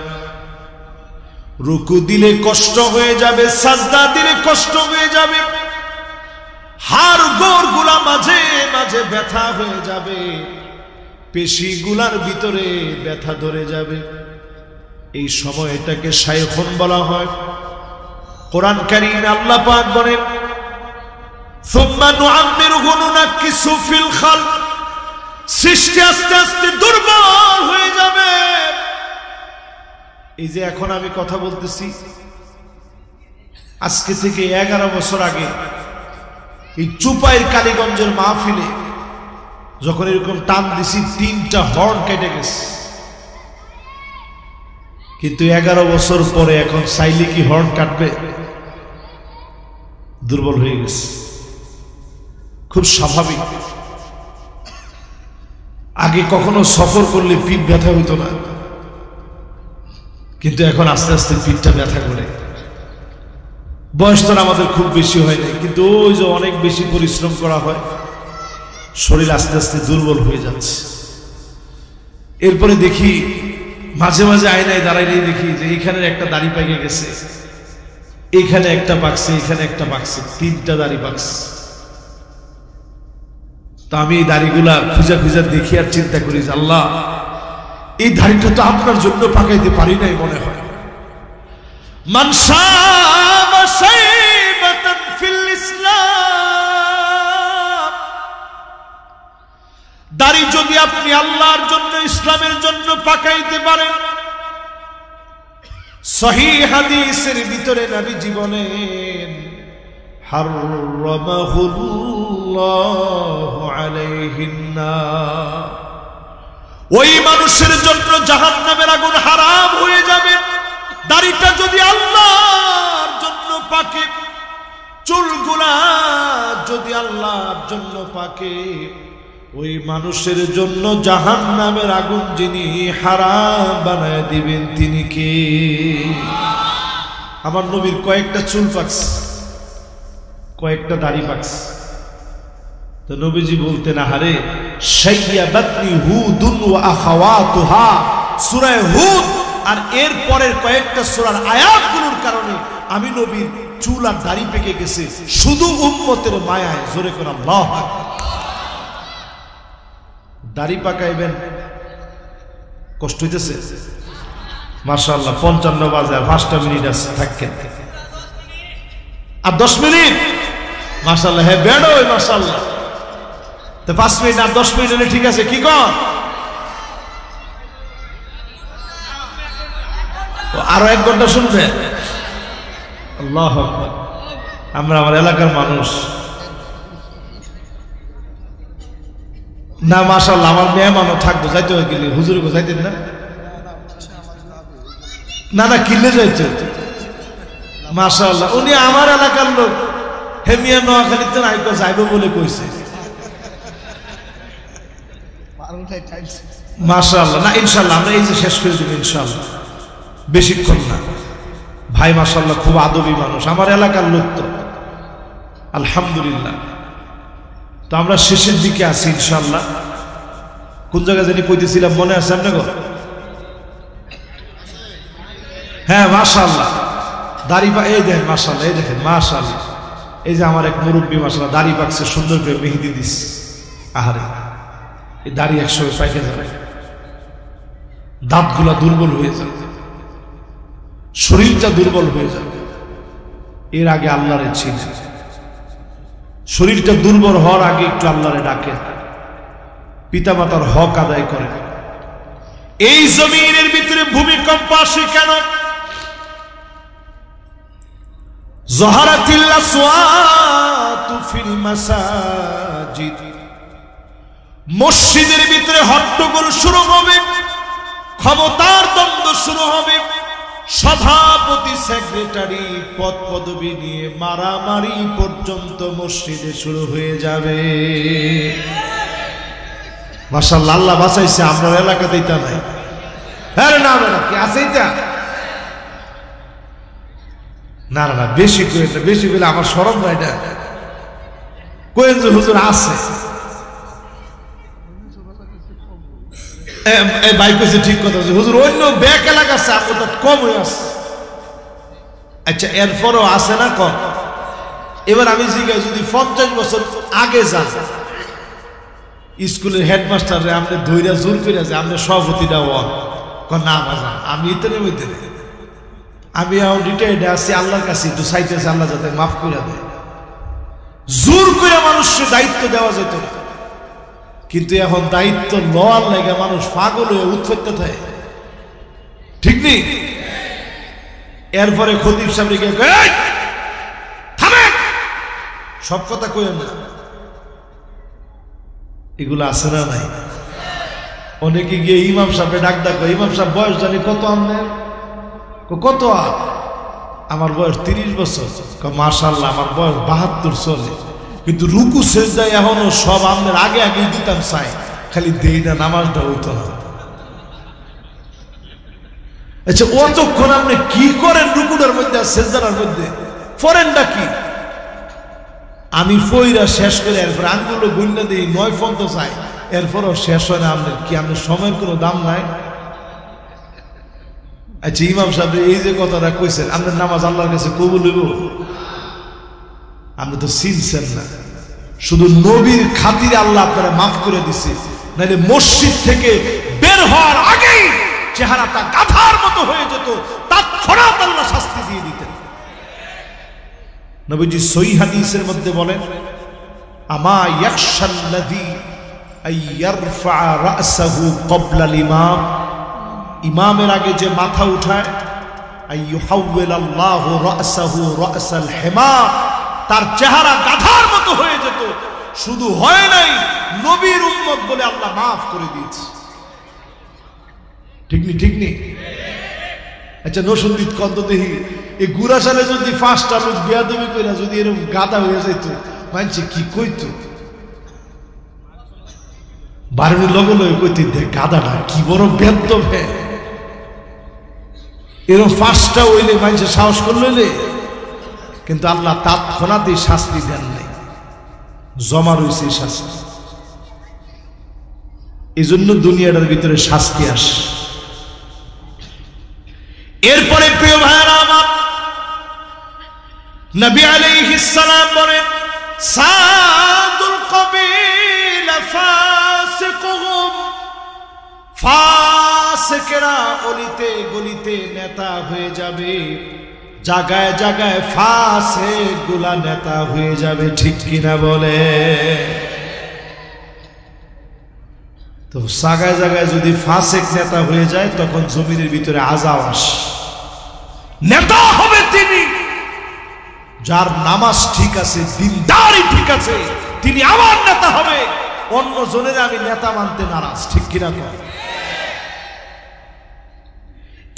রুকু দিলে কষ্ট হয়ে যাবে, সাজদা দিলে কষ্ট হয়ে যাবে, হাড় গোড় গুলা মাঝে মাঝে ব্যথা হয়ে যাবে, পেশি গুলার ভিতরে ব্যথা ধরে যাবে। এই সময়টাকে শাইখুন বলা হয়। কোরআন কারীমে আল্লাহ পাক বলেন, সুম্মা নুআম্মিরুহু নুনাক্কিসু ফিল খালক, সৃষ্টি আস্তে আস্তে দুর্বল হয়ে যাবে। এই যে এখন আমি কথা বলতেছি, আজকে থেকে 11 বছর আগে এই চুপাইর কালীগঞ্জের মাহফিলে যখন এরকম টান দিছি, 3টা হর্ন কেটে গেছে। কিন্তু 11 বছর পরে এখন চাইলে কি হর্ন কাটবে? দুর্বল হয়ে গেছে, খুব স্বাভাবিক। আগে কখনো সফর করলে পিঠ ব্যথা হইতো না, কিন্তু এখন আস্তে আস্তে পিঠটা ব্যথা করে। বয়স তো আমাদের খুব বেশি হয় না, কিন্তু ওই যে অনেক বেশি পরিশ্রম করা হয়, শরীর আস্তে আস্তে দুর্বল হয়ে যাচ্ছে। এরপরে দেখি মাঝে মাঝে আয়নায় দাঁড়াইলে দেখি যে এইখানে একটা দাড়ি পাইকে গেছে, এইখানে একটা পাকছে, এখানে একটা পাকছে, 3টা দাড়ি পাকছে। তা আমি এই দাড়িগুলা খুঁজা খুঁজা দেখি আর চিন্তা করি যে আল্লাহ, এই দাড়িটা তো আপনার জন্য পাকাইতে পারি নাই মনে হয়, মান শাবা শাইবাতান ফিল ইসলাম, দাড়ি যদি আপনি আল্লাহর জন্য ইসলামের জন্য পাকাইতে পারেন, সহিহ হাদিসের ভিতরে নবীজি বলেন হারামাহুল্লাহু আলাইহিন নার, ওই মানুষের জন্য জাহান্নামের আগুন হারাম হয়ে যাবে। দাড়িটা যদি আল্লাহর জন্য পাকে, চুলগুলা যদি আল্লাহর জন্য পাকে, ওই মানুষের জন্য জাহান্নামের আগুন যিনি হারাম বানায় দিবেন তিনি কে? আমার নবীর কয়েকটা চুল পাকছে, কয়েকটা দাড়ি পাকছে, তো নবীজি বলতেন আহারে শাইয়াবাতনি হুদুন ওয়া আখাওয়াতুহা, সূরা হুদ আর এর পরের কয়েকটা সূরার আয়াতগুলোর কারণে আমি নবীর চুল আর দাড়ি পেকে গেছে শুধু উম্মতের মায়ায়। জোরে করে আল্লাহু আকবার। দাড়ি পাকাইবেন, কষ্ট হইতেছে? মাশাআল্লাহ 55 বাজে আর 5টা মিনিট আছে, থাকেন আর 10 মিনিট। মাশাআল্লাহ, হ্যাঁ বেড়ো মাশাআল্লাহ। তো 5 মিনিট আর 10 মিনিট হলে ঠিক আছে, কি কর? আরো 1 ঘন্টা শুনবে? আল্লাহু আকবার। আমরা আমার এলাকার মানুষ না, মাশাআল্লাহ আমার মেহমানও থাকবো, যাইতে হয় গেলে হুজুর গো যাইতেন না? না না কিলে যাইতে, মাশাআল্লাহ উনি আমার এলাকার লোক, হেমিয়া নোয়াখালীতে আইকো যাইব বলে কইছে। মাশাআল্লাহ, না ইনশাআল্লাহ আমরা এই যে শেষ করে দেব ইনশাআল্লাহ, বেশিক্ষণ না। ভাই মাশাআল্লাহ খুব আদবী মানুষ, আমার এলাকার লোক তো আলহামদুলিল্লাহ। তো আমরা শেষের দিকে আছি ইনশাআল্লাহ। কোন জায়গায় জানি কইতেছিলাম, মনে আছে আপনাকে? হ্যাঁ মাশাআল্লাহ দাড়ি এই দেখেন, মাশাআল্লাহ এই দেখেন মাশাআল্লাহ, এই যে আমার এক মুরব্বী মাশাআল্লাহ দাড়ি পাকছে, সুন্দর করে মেহেদি দিস। আহারে এই দাড়ি একসঙ্গে পাইকে যাবে, দাঁতগুলা দুর্বল হয়ে যাবে, শরীরটা দুর্বল হয়ে যাবে। এর আগে আল্লাহরে চিনেন, শরীরটা দুর্বল হওয়ার আগে একটু আল্লাহরে ডাকেন, পিতামাতার হক আদায় করেন। এই জমিনের ভিতরে ভূমিকম্প আসে কেন? যহারাতিল আসওয়াতু ফিল মাসাজিদ, মসজিদের ভিতরে হট্টগোল শুরু হবে, ক্ষমতার দ্বন্দ্ব শুরু হবে, সভাপতি সেক্রেটারি পদ পদবি নিয়ে মারামারি পর্যন্ত মসজিদে শুরু হয়ে যাবে। মাশাআল্লাহ আল্লাহ বাঁচাইছে, আপনার এলাকাতেই তা নাই। হ্যাঁ না না কি আছে এটা? না না বেশি করে, বেশি বলে আমার শরম না। এটা কোয়েন যে হুজুর আছে, এই ভাই কইছে ঠিক কথা, হুজুর অন্য ব্যাক এলাকা আছে আপনার কম হয়ে আছে। আচ্ছা এরপরও আছে না কম? এবার আমি জিজ্ঞাসা, যদি 50 বছর আগে যান, স্কুলের হেডমাস্টারে আপনি ধৈর্য জোর করে যে আপনি সভাপতিটা হন, না বাজা আমি ইতনের মধ্যে আমি এখন রিটায়ার্ড আছি, আল্লাহর কাছে একটু চাইতেছি আল্লাহ যাতে মাফ করে দেয়। জোর করে মানুষের দায়িত্ব দেওয়া যেত না, কিন্তু এখন দায়িত্ব লওয়ার লাগে মানুষ পাগল হয়ে উৎপত্তি থাকে, ঠিক নেই? এরপরে খতিব সাহেব থামেন, সব কথা কইেন না। এগুলো আছে না নাই? অনেকে গিয়ে ইমাম সাহেব ডাক ডাক, ইমাম সাহেব বয়স জানি কত? আপনার কত? আমার বয়স 30 বছর। মাশাআল্লাহ আমার বয়স 72 চলে, কিন্তু রুকু সেজদায় এখনো সব আমাদের আগে আগে দিতাম চাই, খালি দেই না, নামাজটা হইতো না। আচ্ছা অতক্ষণ আপনি কি করেন রুকুটার মধ্যে আর সেজদার মধ্যে? ফরেনটা কি? আমি ফইরা শেষ করে এরপর আঙ্গুলো গুন্না দিই 9 পর্যন্ত চাই, এরপরও শেষ হয় না। আপনার কি আপনার সময়ের কোনো দাম নাই? আচ্ছা ইমাম সাহেব এই যে কথাটা কইছেন, আপনার নামাজ আল্লাহর কাছে কবুল হইব? আপনি তো চিনছেন না, শুধু নবীর খাতিরে আল্লাহ আপনারা মাফ করে দিছে, নাহলে মসজিদ থেকে বের হওয়ার আগেই চেহারাটা গাধার মতো হয়ে যেত। তৎক্ষণাৎ আল্লাহ শাস্তি দিয়ে দিতেন। নবীজি সহিহ হাদিসের মধ্যে বলেন, আমা ইয়াখশাল্লাযী আইয়ারফা রাসাহু ক্বাবলা আল-ইমাম, ইমামের আগে যে মাথা উঠায়, আইয়ুহাউওয়ালাল্লাহু রাসাহু রাসাল হিমার, তার চেহারা গাধার মতো হয়ে যেত। শুধু হয় নাই, নবীর উম্মত বলে আল্লাহ মাফ করে দিয়েছে। ঠিক নি? ঠিক নি? আচ্ছা নসুন্দিত কত দেখি এই গুড়া সালে যদি 5টা লোক বেয়াদবি কইরা যদি এরকম গাদা হয়ে যেত, মানছে কি কইতো? বারুনি লগে লগে কইতে, দেখ গাদাটা কি বড় বেয়াদব হে। এরকম 5টা হইলে মানছে সাহস করলে, কিন্তু আল্লাহ তৎক্ষণাৎই শাস্তি দেন নাই, জমা রয়েছে শাস্তি। এই জন্য দুনিয়াটার ভিতরে শাস্তি আসে। এরপরে প্রিয় ভাইরা আমার, নবী আলাইহিস সালাম বলেন, সাদুল কবিলা ফাসিকুহুম, ফাসিকরা অলিতে গলিতে নেতা হয়ে যাবে, জায়গায় জায়গায় ফাসিকগুলা নেতা হয়ে যাবে। ঠিক কিনা বলে? তো জায়গায় জায়গায় যদি ফাসিক নেতা হয়ে যায়, তখন জমিনের ভিতরে আযাব আসে। নেতা হবে তিনি যার নামাজ ঠিক আছে, দিনদারি ঠিক আছে, তিনি আমার নেতা হবে। অন্য জনের আমি নেতা মানতে নারাজ। ঠিক কিনা?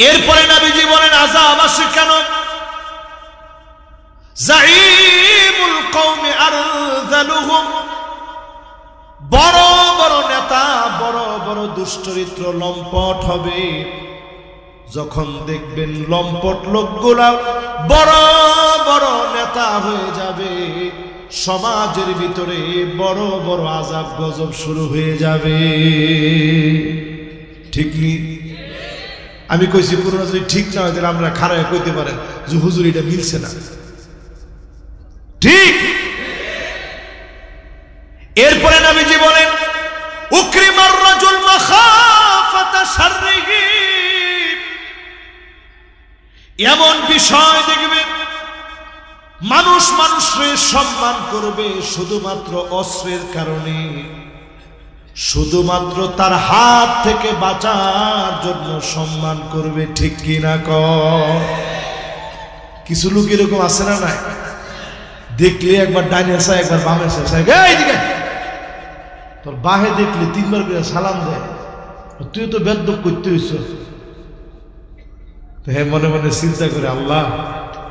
এরপরে নবীজি বলেন, আযাব আসে কেন? যাঈমুল কওমি আরযালুহুম, বড় বড় নেতা, বড় বড় দুশ্চরিত্র লম্পট হবে। যখন দেখবেন লম্পট লোকগুলা বড় বড় নেতা হয়ে যাবে, সমাজের ভিতরে বড় বড় আযাব গজব শুরু হয়ে যাবে। ঠিক নি? আমি কইছি পুরোনো যদি ঠিক না হয় তাহলে আমরা খারাপ কইতে পারেন যে হুজুর এটা মিলছে না। ঠিক? এরপরে নবীজি বলেন, উকরিমার রাজুল মাখাফাতা শাররিহি, এমন বিষয় দেখবেন মানুষ মানুষের সম্মান করবে শুধুমাত্র অস্ত্রের কারণে, শুধুমাত্র তার হাত থেকে বাঁচার জন্য সম্মান করবে। ঠিক কিনা? কিছু লোক এরকম আছে না? নাই? দেখলে একবার ডাইনে চায়, একবার বামে চায়, এইদিকে তোর বাহে দেখলে 3বার করে সালাম দেয়। তুই তো বেদ্যপ করতে হইছ। হ্যাঁ, মনে মনে চিন্তা করে, আল্লাহ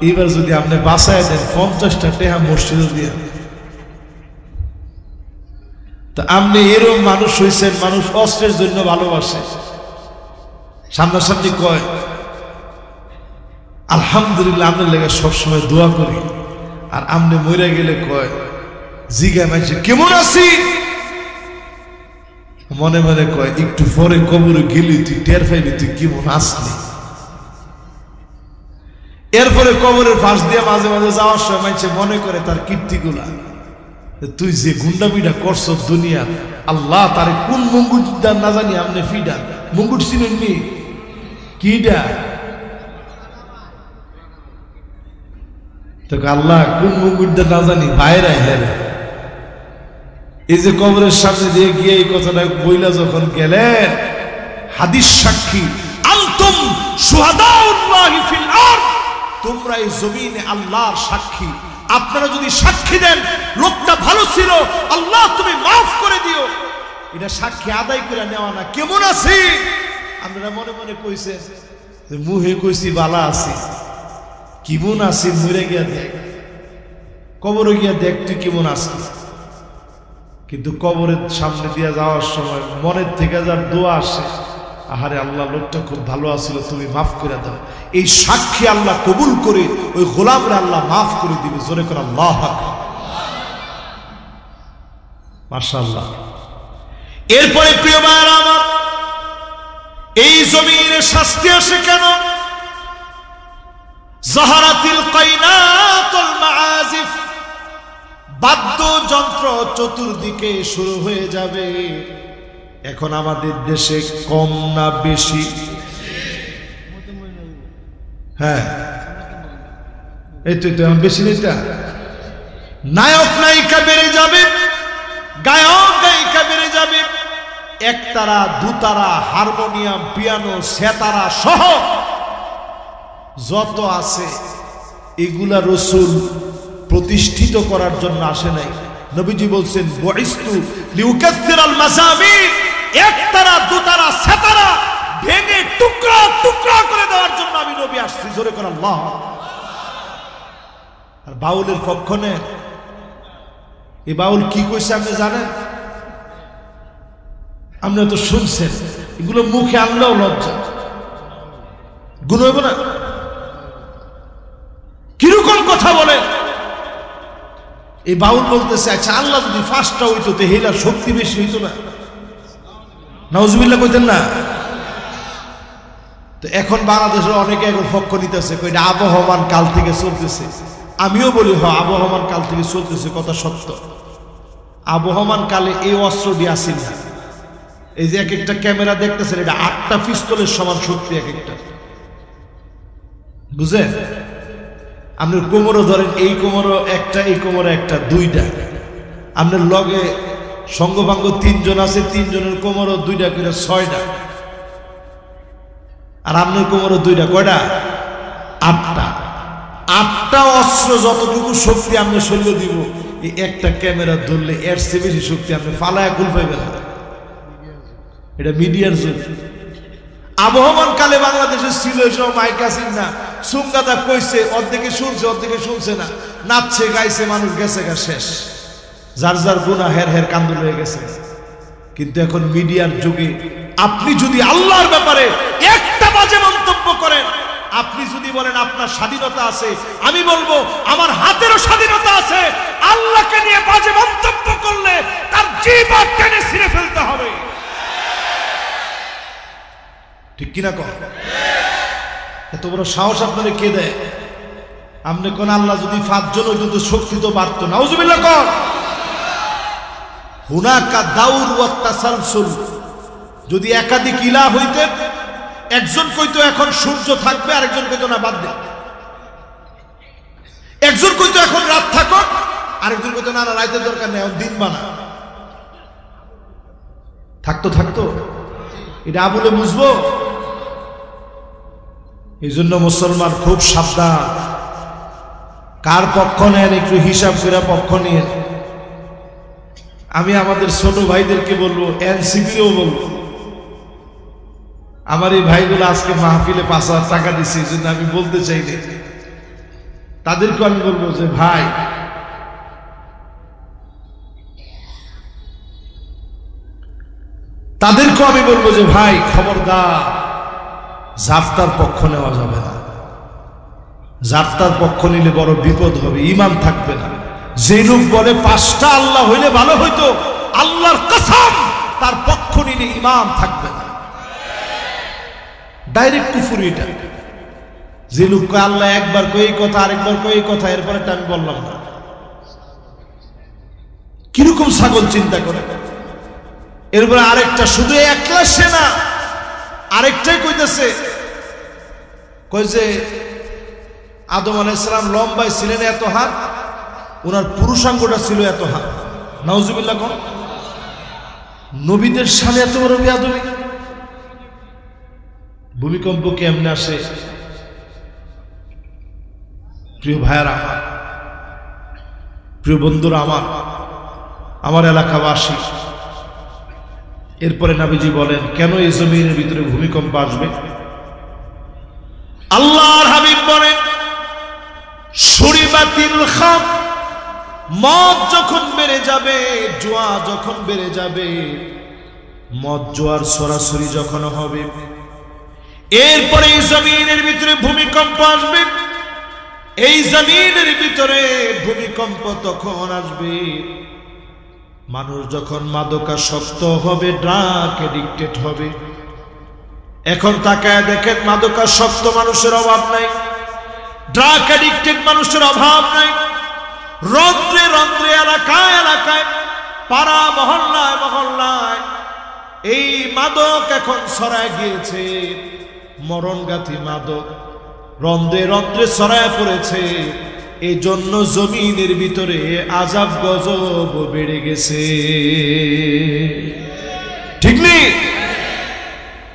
এইবার যদি আপনি বাঁচায় দেন 50টা টেহা মসজিদ দিয়ে। তা আপনি এরকম মানুষ হইছেন, মানুষ অস্ত্রের জন্য ভালোবাসে, সামনাসামনি কয় আলহামদুলিল্লাহ, আপনার লেগে সবসময় দোয়া করি। আর আপনি মরে গেলে কয় জিগায় মানছে কেমন আছি, মনে মনে কয় একটু পরে কবরে গেলি তুই টের পাইলি তুই কেমন আসলি। এরপরে কবরের পাশ দিয়ে মাঝে মাঝে যাওয়ার সময় মানছে মনে করে তার কীর্তিগুলা, তুই যে গুন্ডামিটা করছ দুনিয়া, আল্লাহ তারে কোন মুঙ্গুট না জানি আপনি ফিডা মুঙ্গুট চিনেননি কিডা, তো আল্লাহ কোন মুঙ্গুট না জানি ভাইরা হেরে। এই যে কবরের সামনে দিয়ে গিয়ে এই কথাটা বইলা যখন গেলেন, হাদিস সাক্ষী, আনতুম শুহাদাউল্লাহি ফিল আরদ, তোমরা এই জমিনে আল্লাহর সাক্ষী। আপনারা যদি সাক্ষী দেন লোকটা ভালো ছিল, আল্লাহ তুমি মাফ করে দিও, এটা সাক্ষী আদায় করে নেওয়া না। কেমন আছি আপনারা মনে মনে কইছে, মুহে কইছি বালা আছি, কেমন আছি মরে গিয়া দেখ, কবরে গিয়া দেখ তুই কেমন আছিস। কিন্তু কবরের সামনে দিয়ে যাওয়ার সময় মনের থেকে যার দোয়া আসে, আহারে আল্লাহ লোকটা খুব ভালো আছিল, তুমি মাফ করে দাও। এই সাক্ষী আল্লাহ কবুল করে ওই গোলামরা আল্লাহ মাফ করে দিবে। জোরে করে আল্লাহু আকবার, মাশাআল্লাহ। এরপরে প্রিয় ভাইরা আমার, এই জমিনে শাস্তি আসে কেন? জাহারাতিল কায়নাতুল মাআজিফ, বাদ্যযন্ত্র চতুর্দিকে শুরু হয়ে যাবে। এখন আমাদের দেশে কম না বেশি? হ্যাঁ এই তো বেশি নেতা নায়ক নায়িকা বেড়ে যাবে, গায়ক গায়িকা বেড়ে যাবে, একতারা দুতারা হারমোনিয়াম পিয়ানো সেতারা সহ যত আছে এগুলা রাসূল প্রতিষ্ঠিত করার জন্য আসে নাই। নবীজি বলছেন বুইস্তু লিউকাসসিরাল মাসামির, একতারা দুতারা সেতারা ভেঙে টুকরা টুকরা করে দেওয়ার জন্য আমি নবী আসছি। জোরে করে আল্লাহ। আর বাউলের পক্ষ নেন, এই বাউল কি কইছে আপনি জানেন? আপনি তো শুনছেন, এগুলো মুখে আনলেও লজ্জা, গুণ হইব না? কিরকম কথা বলেন? এই বাউল বলতেছে আচ্ছা আল্লাহ যদি ফার্স্টটা হইতো তো হেলার শক্তি বেশি হইতো না? নাউজুবিল্লাহ কইতেন না? তো এখন বাংলাদেশের অনেকে এখন পক্ষ নিতেছে, কইটা আবহমান কাল থেকে চলতেছে। আমিও বলি হ আবহমান কাল থেকে চলতেছে, কথা সত্য। আবহমান কালে এই অস্ত্রটি আসেন না। এই যে এক একটা ক্যামেরা দেখতেছেন, এটা 8টা পিস্তলের সমান শক্তি এক একটা, বুঝেন? আপনার কোমরও ধরেন, এই কোমরও একটা, এই কোমরে একটা, 2টা। আপনার লগে সঙ্গভাঙ্গ 3 জন আছে, 3 জনের কোমরও 2টা করে 6টা, আর আপনার কোমরও 2টা, কয়টা? 8টা। 8টা অস্ত্র যতটুকু শক্তি আপনি শরীরে দিব, এই একটা ক্যামেরা ধরলে এর চেয়ে বেশি শক্তি আপনি ফালায় কুল পাইবেন না। এটা মিডিয়ার যুগ। আবহমান কালে বাংলাদেশে ছিল এসব মাইক আসেন না, সুঙ্গাদা কইছে, অর্ধেকে শুনছে অর্ধেকে শুনছে না, নাচছে গাইছে, মানুষ গেছে গা শেষ, যার যার গুনাহ হের হের কান্দুল হয়ে গেছে। কিন্তু এখন মিডিয়ার যুগে আপনি যদি আল্লাহর ব্যাপারে একটা বাজে মন্তব্য করেন, আপনি যদি বলেন আপনার স্বাধীনতা আছে, আমি বলবো আমার হাতেরও স্বাধীনতা আছে। আল্লাহকে নিয়ে বাজে মন্তব্য করলে তার জিহ্বা টেনে ছিঁড়ে ফেলতে হবে, ঠিক কিনা কর? এত বড় সাহস আপনারে কে দেয়? আপনি কোন আল্লাহ যদি 5 জন হইতো তো শক্তি তো বাড়তো। নাউজুবিল্লাহ কর। হুনাকা দাউর ওয়া তাসালসুল, যদি একাধিক ইলাহ হইতে, একজন কইতো এখন সূর্য থাকবে, আরেকজন কইতো না বাদ দে। একজন কইতো এখন রাত থাকো, আরেকজন কইতো না না রাতের দরকার নেই, দিন বানা। থাকতো থাকতো, এটা বলে বুঝবো। এই জন্য মুসলমান খুব সাবধান, কার পক্ষ নেন একটু হিসাব করে পক্ষ নিয়ে। আমি আমাদের ছোট ভাইদেরকে বলবো, এনসিপিও বলবো, আমার এই ভাইগুলো আজকে মাহফিলে 5,000 টাকা দিচ্ছে, এই জন্য আমি বলতে চাই না, তাদেরকে আমি বলবো যে ভাই তাদেরকেও আমি বলবো যে ভাই খবরদার, জাপ্তার পক্ষ নেওয়া যাবে না। জাপ্তার পক্ষ নিলে বড় বিপদ হবে, ঈমান থাকবে না। যে লোক বলে 5টা আল্লাহ হইলে ভালো হইতো, আল্লাহর কসম তার পক্ষ নিলে ঈমান থাকবে না, ডাইরেক্ট কুফর। এটা যে লোক কয় আল্লাহ একবার কই কথা, আরেকবার কই কথা, এরপরে আমি বললাম না, কিরকম ছাগল চিন্তা করে। এরপরে আরেকটা, শুধু একলা সে না, আরেকটাই কইতেছে, কই যে আদম আলাইহিস সালাম লম্বায় ছিলেন এত হাত, ওনার পুরুষাঙ্গটা ছিল এত হাত। নাউজুবিল্লাহ কোন নবীদের সামনে এত বড় বেয়াদবি। ভূমিকম্প কেমনে আসে? প্রিয় ভাইয়ারা আমার, প্রিয় বন্ধুরা আমার, আমার এলাকাবাসী, এরপরে নবীজি বলেন কেন এই জমিনের ভিতরে ভূমিকম্প আসবে? আল্লাহর হাবিব বলেন শুরিবাতিল খাম, মদ যখন বেড়ে যাবে, জুয়া যখন বেড়ে যাবে, মদ জোয়ার সরাসরি যখন হবে, এরপরে এই জমিনের ভিতরে ভূমিকম্প আসবে। এই জমিনের ভিতরে ভূমিকম্প তখন আসবে মানুষ যখন মাদকাসক্ত হবে, ড্রাগ এডিক্টেড হবে। এখন তাকায় দেখেন, মাদকাসক্ত মানুষের অভাব নাই, ড্রাগ এডিক্টেড মানুষের অভাব নাই। রন্ধ্রে রন্ধ্রে, এলাকায় এলাকায়, পাড়া মহল্লায় মহল্লায় এই মাদক এখন ছড়ায় গিয়েছে, মরণঘাতী মাদক। রন্ধ্রে রন্ধ্রে ছড়ায় পড়েছে, এই জন্য জমিনের ভিতরে আযাব গজব বেড়ে গেছে। ঠিক নেই?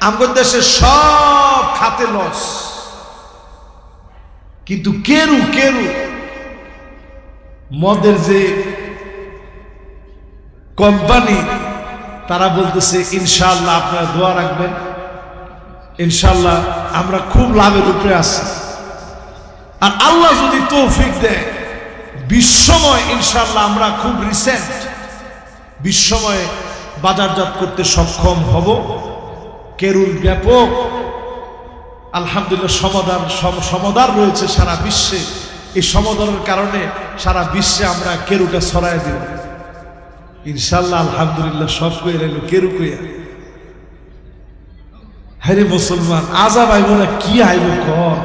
আমাদের দেশে সব খাতে লস, কিন্তু কেরু কেরু মদের যে কোম্পানি, তারা বলতেছে ইনশাআল্লাহ আপনারা দোয়া রাখবেন, ইনশাআল্লাহ আমরা খুব লাভের উপরে আছি। আর আল্লাহ যদি তৌফিক দেয় বিশ্বময় ইনশাআল্লাহ আমরা খুব রিসেন্ট বিশ্বময় বাজারজাত করতে সক্ষম হব। কেরুর ব্যাপক আলহামদুলিল্লাহ সমাদর রয়েছে সারা বিশ্বে। এই সমাদরের কারণে সারা বিশ্বে আমরা কেরুটা ছড়ায় দিব ইনশাআল্লাহ। আলহামদুলিল্লাহ সব কয়ে রইল কেরু কইয়া। হ্যাঁ মুসলমান, আযাব আইব না কি আইব কর?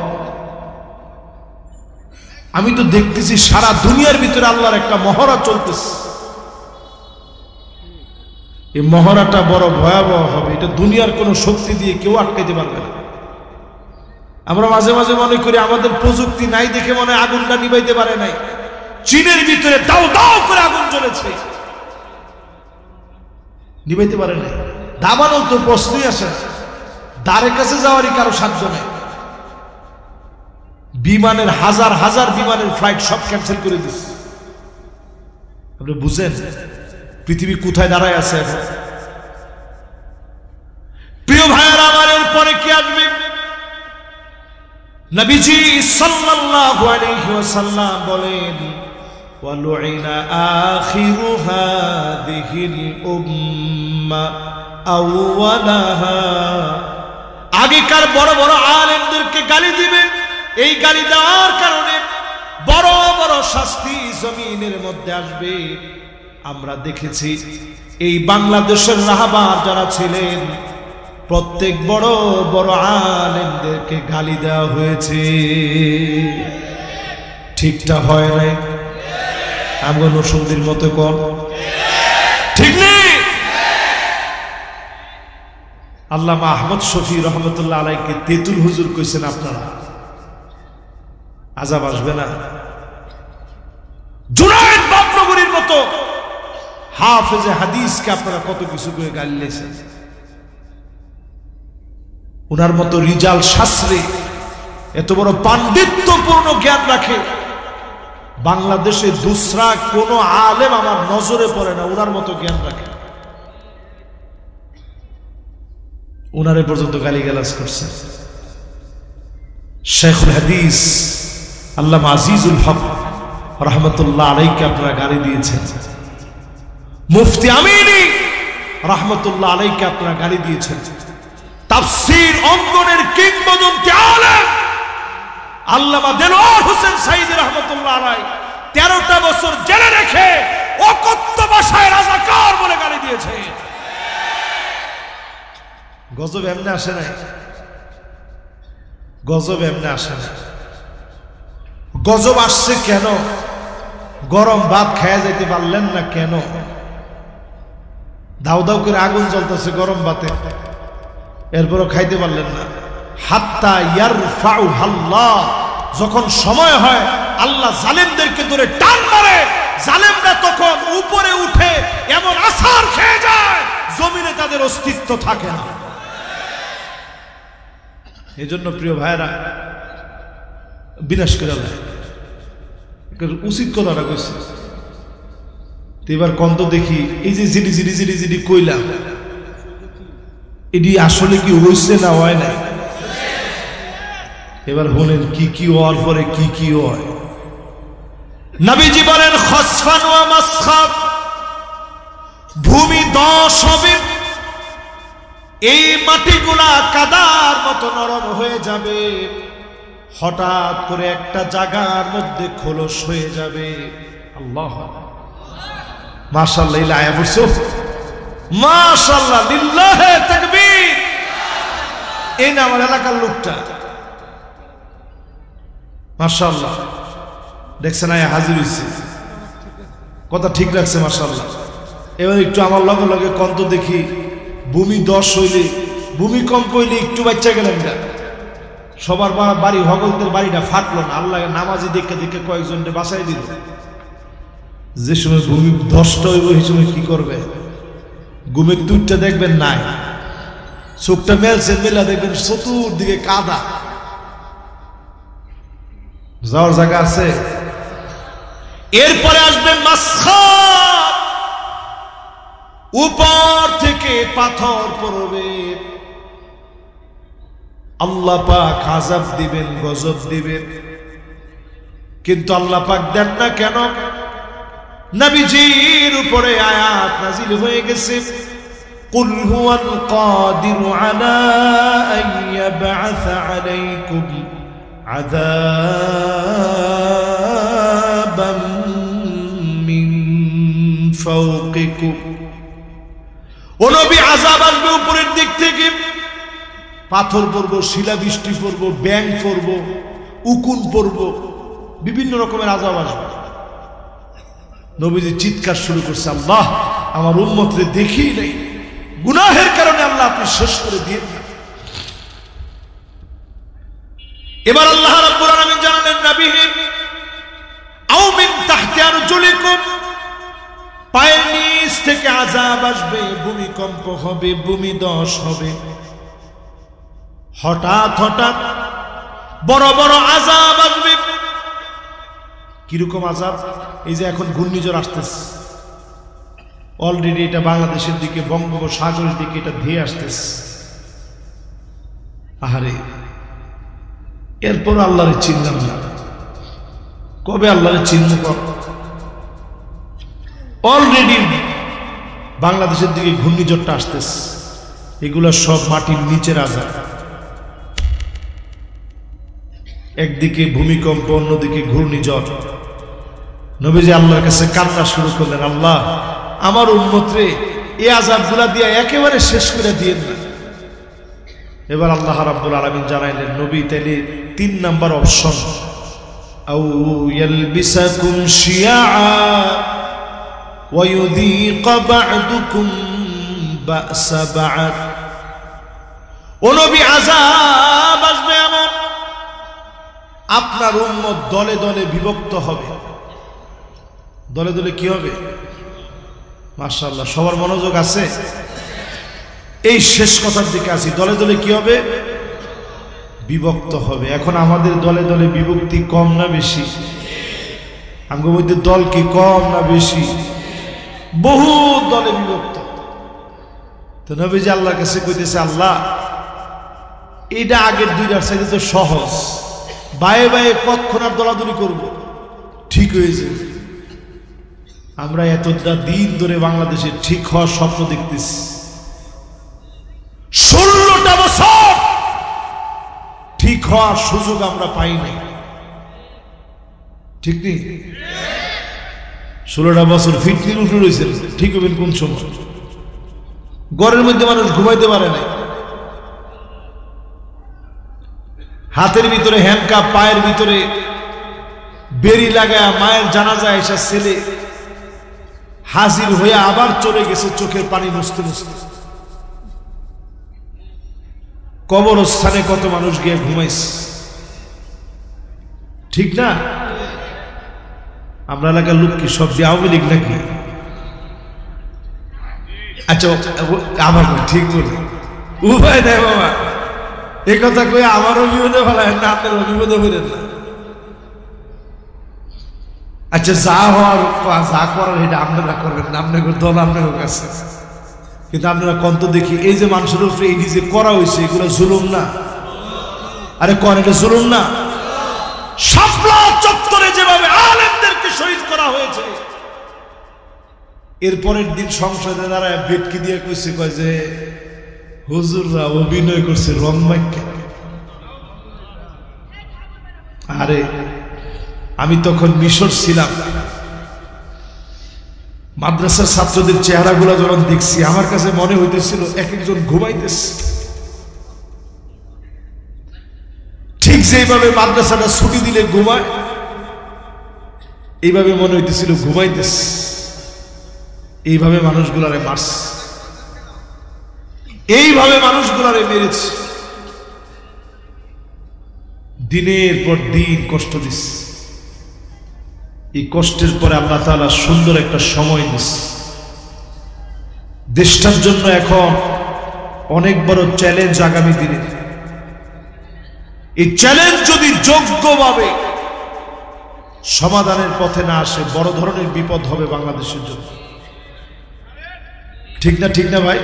আমি তো দেখতেছি সারা দুনিয়ার ভিতরে আল্লাহর একটা মহড়া চলতেছে। এই মহড়াটা বড় ভয়াবহ হবে, এটা দুনিয়ার কোনো শক্তি দিয়ে কেউ আটকাইতে পারবে না। আমরা মাঝে মাঝে মনে করি আমাদের প্রযুক্তি নাই দেখে মনে হয় আগুনটা নিভাইতে পারে নাই। চীনের ভিতরে দাও দাও করে আগুন জ্বলেছে, নিভাইতে পারে নাই। দাবানোর তো প্রশ্নই আসে, দ্বারের কাছে যাওয়ারই কারো সাধ্য নেই। বিমানের হাজার হাজার বিমানের ফ্লাইট সব ক্যান্সেল করে দিচ্ছে। আপনি বুঝেন পৃথিবী কোথায় দাঁড়ায় আছে? প্রিয় ভাইয়েরা আমার, এরপরে কি আসবে? নবীজি সাল্লাল্লাহু আলাইহি ওয়াসাল্লাম বলেন, ওয়ালুইনা আখিরু হাদিহিল উম্মাহ আউওয়ালাহা। আগেকার বড় বড় আলেমদেরকে গালি দিবে, এই গালি দেওয়ার কারণে বড় বড় শাস্তি জমিনের মধ্যে আসবে। আমরা দেখেছি এই বাংলাদেশের রাহবার যারা ছিলেন প্রত্যেক বড় বড় আলেমদেরকে গালি দেওয়া হয়েছে। ঠিকটা হয় নাই? আমরা নসুন্দির মতো কম ঠিক নেই? আল্লামা আহমদ শফি রহমতুল্লাহ আলাইকে তেতুল হুজুর কইছেন আপনারা আযাব আসবে না? জুনায়েদ বাবনগরীর মতো হাফেজে হাদিসকে আপনারা কত কিছু করে গালি দিয়েছেন। ওনার মতো রিজাল শাস্ত্রে এত বড় পাণ্ডিত্যপূর্ণ জ্ঞান রাখে, বাংলাদেশে দুসরা কোন আলেম আমার নজরে পড়ে না ওনার মতো জ্ঞান রাখে। ওনারে পর্যন্ত গালিগালাজ করছেন। শেখুল হাদিস আল্লামা আজিজুল হক রহমতুল্লাহ আলাইকে আপনারা গালি দিয়েছেন। মুফতি আমিনী রহমতুল্লাহ আলাইকে আপনারা গালি দিয়েছেন। তাফসীর অঙ্গনের কিংবদন্তি আলেম আল্লামা দেলোয়ার হোসেন সাঈদী রহমতুল্লাহ আলাইহি 13টা বছর জেলে রেখে অকথ্য ভাষায় রাজাকার বলে গালি দিয়েছে। গজব এমনি আসে নাই, গজব এমনি আসে না। গজব আসছে কেন? গরম ভাত খায়া যেতে পারলেন না কেন? দাউ দাউ করে আগুন জ্বলতেছে গরম ভাতে, এরপরও খাইতে পারলেন না। হাত্তা ইয়ারফাউহাল্লাহ, যখন সময় হয় আল্লাহ জালেমদেরকে ধরে টান মারে, জালেমরা তখন উপরে উঠে এমন আছাড় খেয়ে যায় জমিনে তাদের অস্তিত্ব থাকে না। এজন্য প্রিয় ভাইরা বিনাশ করে উচিত কথাটা কইছে। এবার কন্ত দেখি এই যে জিডি জিডি জিডি জিডি কইলাম, এটি আসলে কি হইছে না হয় না? এবার বলেন কি কি হওয়ার পরে কি কি হয়। নবীজি বলেন খসফান ওয়া মাসখাব, ভূমি ধস হবে, এই মাটিগুলা কাদার মতো নরম হয়ে যাবে, হঠাৎ করে একটা জায়গার মধ্যে খোলস হয়ে যাবে। আল্লাহ মাশাআল্লাহ, ইলা আয়া পড়ছো মাশাআল্লাহ, লিল্লাহে তাকবীর। এই না আমার এলাকার লোকটা মাশাআল্লাহ, দেখছেন আয়া হাজির হইছে, কথা ঠিক রাখছে মাশাআল্লাহ। এবার একটু আমার লগে লগে কন্ত দেখি, ভূমি ধস হইলে ভূমিকম্প হইলে একটু বাচ্চা গেলেন না, সবার বাড়ি হগলদের বাড়িটা ফাটলো না, আল্লাহ নামাজি দেখে দেখে কয়েকজনকে বাঁচাই দিল। যে সময় ঘুমি ধষ্ট হইব সেই সময় কি করবে? ঘুমের তুটটা দেখবেন নাই, চোখটা মেলছে, মেলা দেখবেন চতুর্দিকে কাদা, যাওয়ার জায়গা আছে। এরপরে আসবে মাসখাব, উপর থেকে পাথর পড়বে, আল্লাহ পাক আযাব দিবেন, গজব দিবেন। কিন্তু আল্লাহ পাক দেন না কেন? নবীজির উপরে আয়াত নাযিল হয়ে গেছে, কুল হুয়াল কাদিরু আলা আন ইয়াবআসা আলাইকুম আযাবাম মিন ফাওকিকুম। ও নবী, আযাব আসবে উপরের দিক থেকে, পাথর পড়ব, শিলাবৃষ্টি পড়ব, ব্যাং পড়ব, উকুন পড়ব, বিভিন্ন রকমের আযাব আসবে। নবীজি চিৎকার শুরু করছে, আল্লাহ আমার উম্মতরে দেখি নাই, গুনাহের কারণে আল্লাহ আপনি শেষ করে দিয়ে। এবার আল্লাহ রাব্বুল আলামিন জানালেন, নবীহি আও মিন তাহতি আরজুলিকুম, পায়ের নিচ থেকে আযাব আসবে, ভূমিকম্প হবে, ভূমিধস হবে, হঠাৎ হঠাৎ বড় বড় আযাব আসবে। কিরকম আযাব? এই যে এখন ঘূর্ণিঝড় আসতেছে, অলরেডি এটা বাংলাদেশের দিকে, বঙ্গোপসাগরের দিকে এটা ধেয়ে আসতেছে। আহারে, এরপর আল্লাহরে চিনলাম না, কবে আল্লাহরে চিনব? অলরেডি বাংলাদেশের দিকে ঘূর্ণিঝড়টা আসতেছে, এগুলো সব মাটির নিচের আযাব। একদিকে ভূমিকম্প, অন্যদিকে ঘূর্ণিঝড়। নবীজি আল্লাহর কাছে কান্না শুরু করলেন, আল্লাহ আমার উম্মতরে এই আযাবগুলা দিয়ে একেবারে শেষ করে দিয়েন না। এবার আল্লাহ রাব্বুল আলামিন জানাইলেন, নবী তাইলে 3 নাম্বার অপশন, আও ইয়ালবিসাকুম শিয়া ওয়া ইউযীকা বা'দুকুম বা'সা বা'দ। ও নবী, আযাব আসবে এমন, আপনার উম্মত দলে দলে বিভক্ত হবে। দলে দলে কি হবে? মাশাআল্লাহ, সবার মনোযোগ আছে, এই শেষ কথার দিকে আসি। দলে দলে কি হবে? বিভক্ত হবে। এখন আমাদের দলে দলে বিভক্তি কম না বেশি? আমাদের মধ্যে দল কি কম না বেশি? বহু দলে বিভক্ত। তো নবীজি আল্লাহর কাছে কইতেছে, আল্লাহ এইটা আগের 2টার চাইতে তো সহজ, বায়ে বায়ে কতক্ষণ দলাদলি করব, ঠিক হয়েছে। আমরা এতটা দিন ধরে বাংলাদেশে ঠিক হওয়ার স্বপ্ন দেখতেছি, 16টা বছর ঠিক হওয়ার সুযোগ আমরা পাই নাই, ঠিক নেই? 16টা বছর ফিটনির উপরে রয়েছে, ঠিক হবেন কোন সময়? ঘরের মধ্যে মানুষ ঘুমাইতে পারে না, হাতের ভিতরে হ্যান্ডকাপ, পায়ের ভিতরে বেরি লাগায় মায়ের জানাজায় এসে ছেলে হাজির হয়ে আবার চলে গেছে চোখের পানি মুছতে মুছতে। কবরস্থানে কত মানুষ গিয়ে ঘুমাইছে, ঠিক না? আমরা এলাকার লোক কি সব আওয়ামী লীগ নাকি? আচ্ছা, আবার ঠিক বলি, উপায় নেই বাবা, এ কথা কই আমার অভিবোধে ফেলায় না, আপনার অভিবোধে হইলেন না। আচ্ছা, যা হওয়ার যা করার এটা আপনারা করবেন না, আপনাদের দল আপনাদের কাছে। কিন্তু আপনারা কত দেখি এই যে মানুষের উপরে এই যে করা হয়েছে, এগুলো জুলুম না? আরে কোন এটা জুলুম না? শাপলা চত্বরে যেভাবে আলেমদেরকে শহীদ করা হয়েছে, এরপরের দিন সংসদে দাঁড়ায় বেটকি দিয়ে কইছে, কয় যে হুজুররা অভিনয় করছে রং বাক্যে। আরে আমি তখন মিশর ছিলাম, মাদ্রাসার ছাত্রদের চেহারাগুলো যখন দেখছি, আমার কাছে মনে হইতেছিল এক একজন ঘুমাইতেছে। ঠিক যেভাবে মাদ্রাসাটা ছুটি দিলে ঘুমায়, এইভাবে মনে হইতেছিল ঘুমাইতেছে। এইভাবে মানুষগুলারে মারছে, এইভাবে মানুষগুলারে মেরেছে। দিনের পর দিন কষ্ট দিচ্ছে। এই কষ্টের পরে আল্লাহ তাআলা সুন্দর একটা সময় দিচ্ছে। দেশটার জন্য এখন অনেক বড় চ্যালেঞ্জ আগামী দিনে। এই চ্যালেঞ্জ যদি যোগ্যভাবে সমাধানের পথে না আসে, বড় ধরনের বিপদ হবে বাংলাদেশের জন্য। ঠিক না ভাই?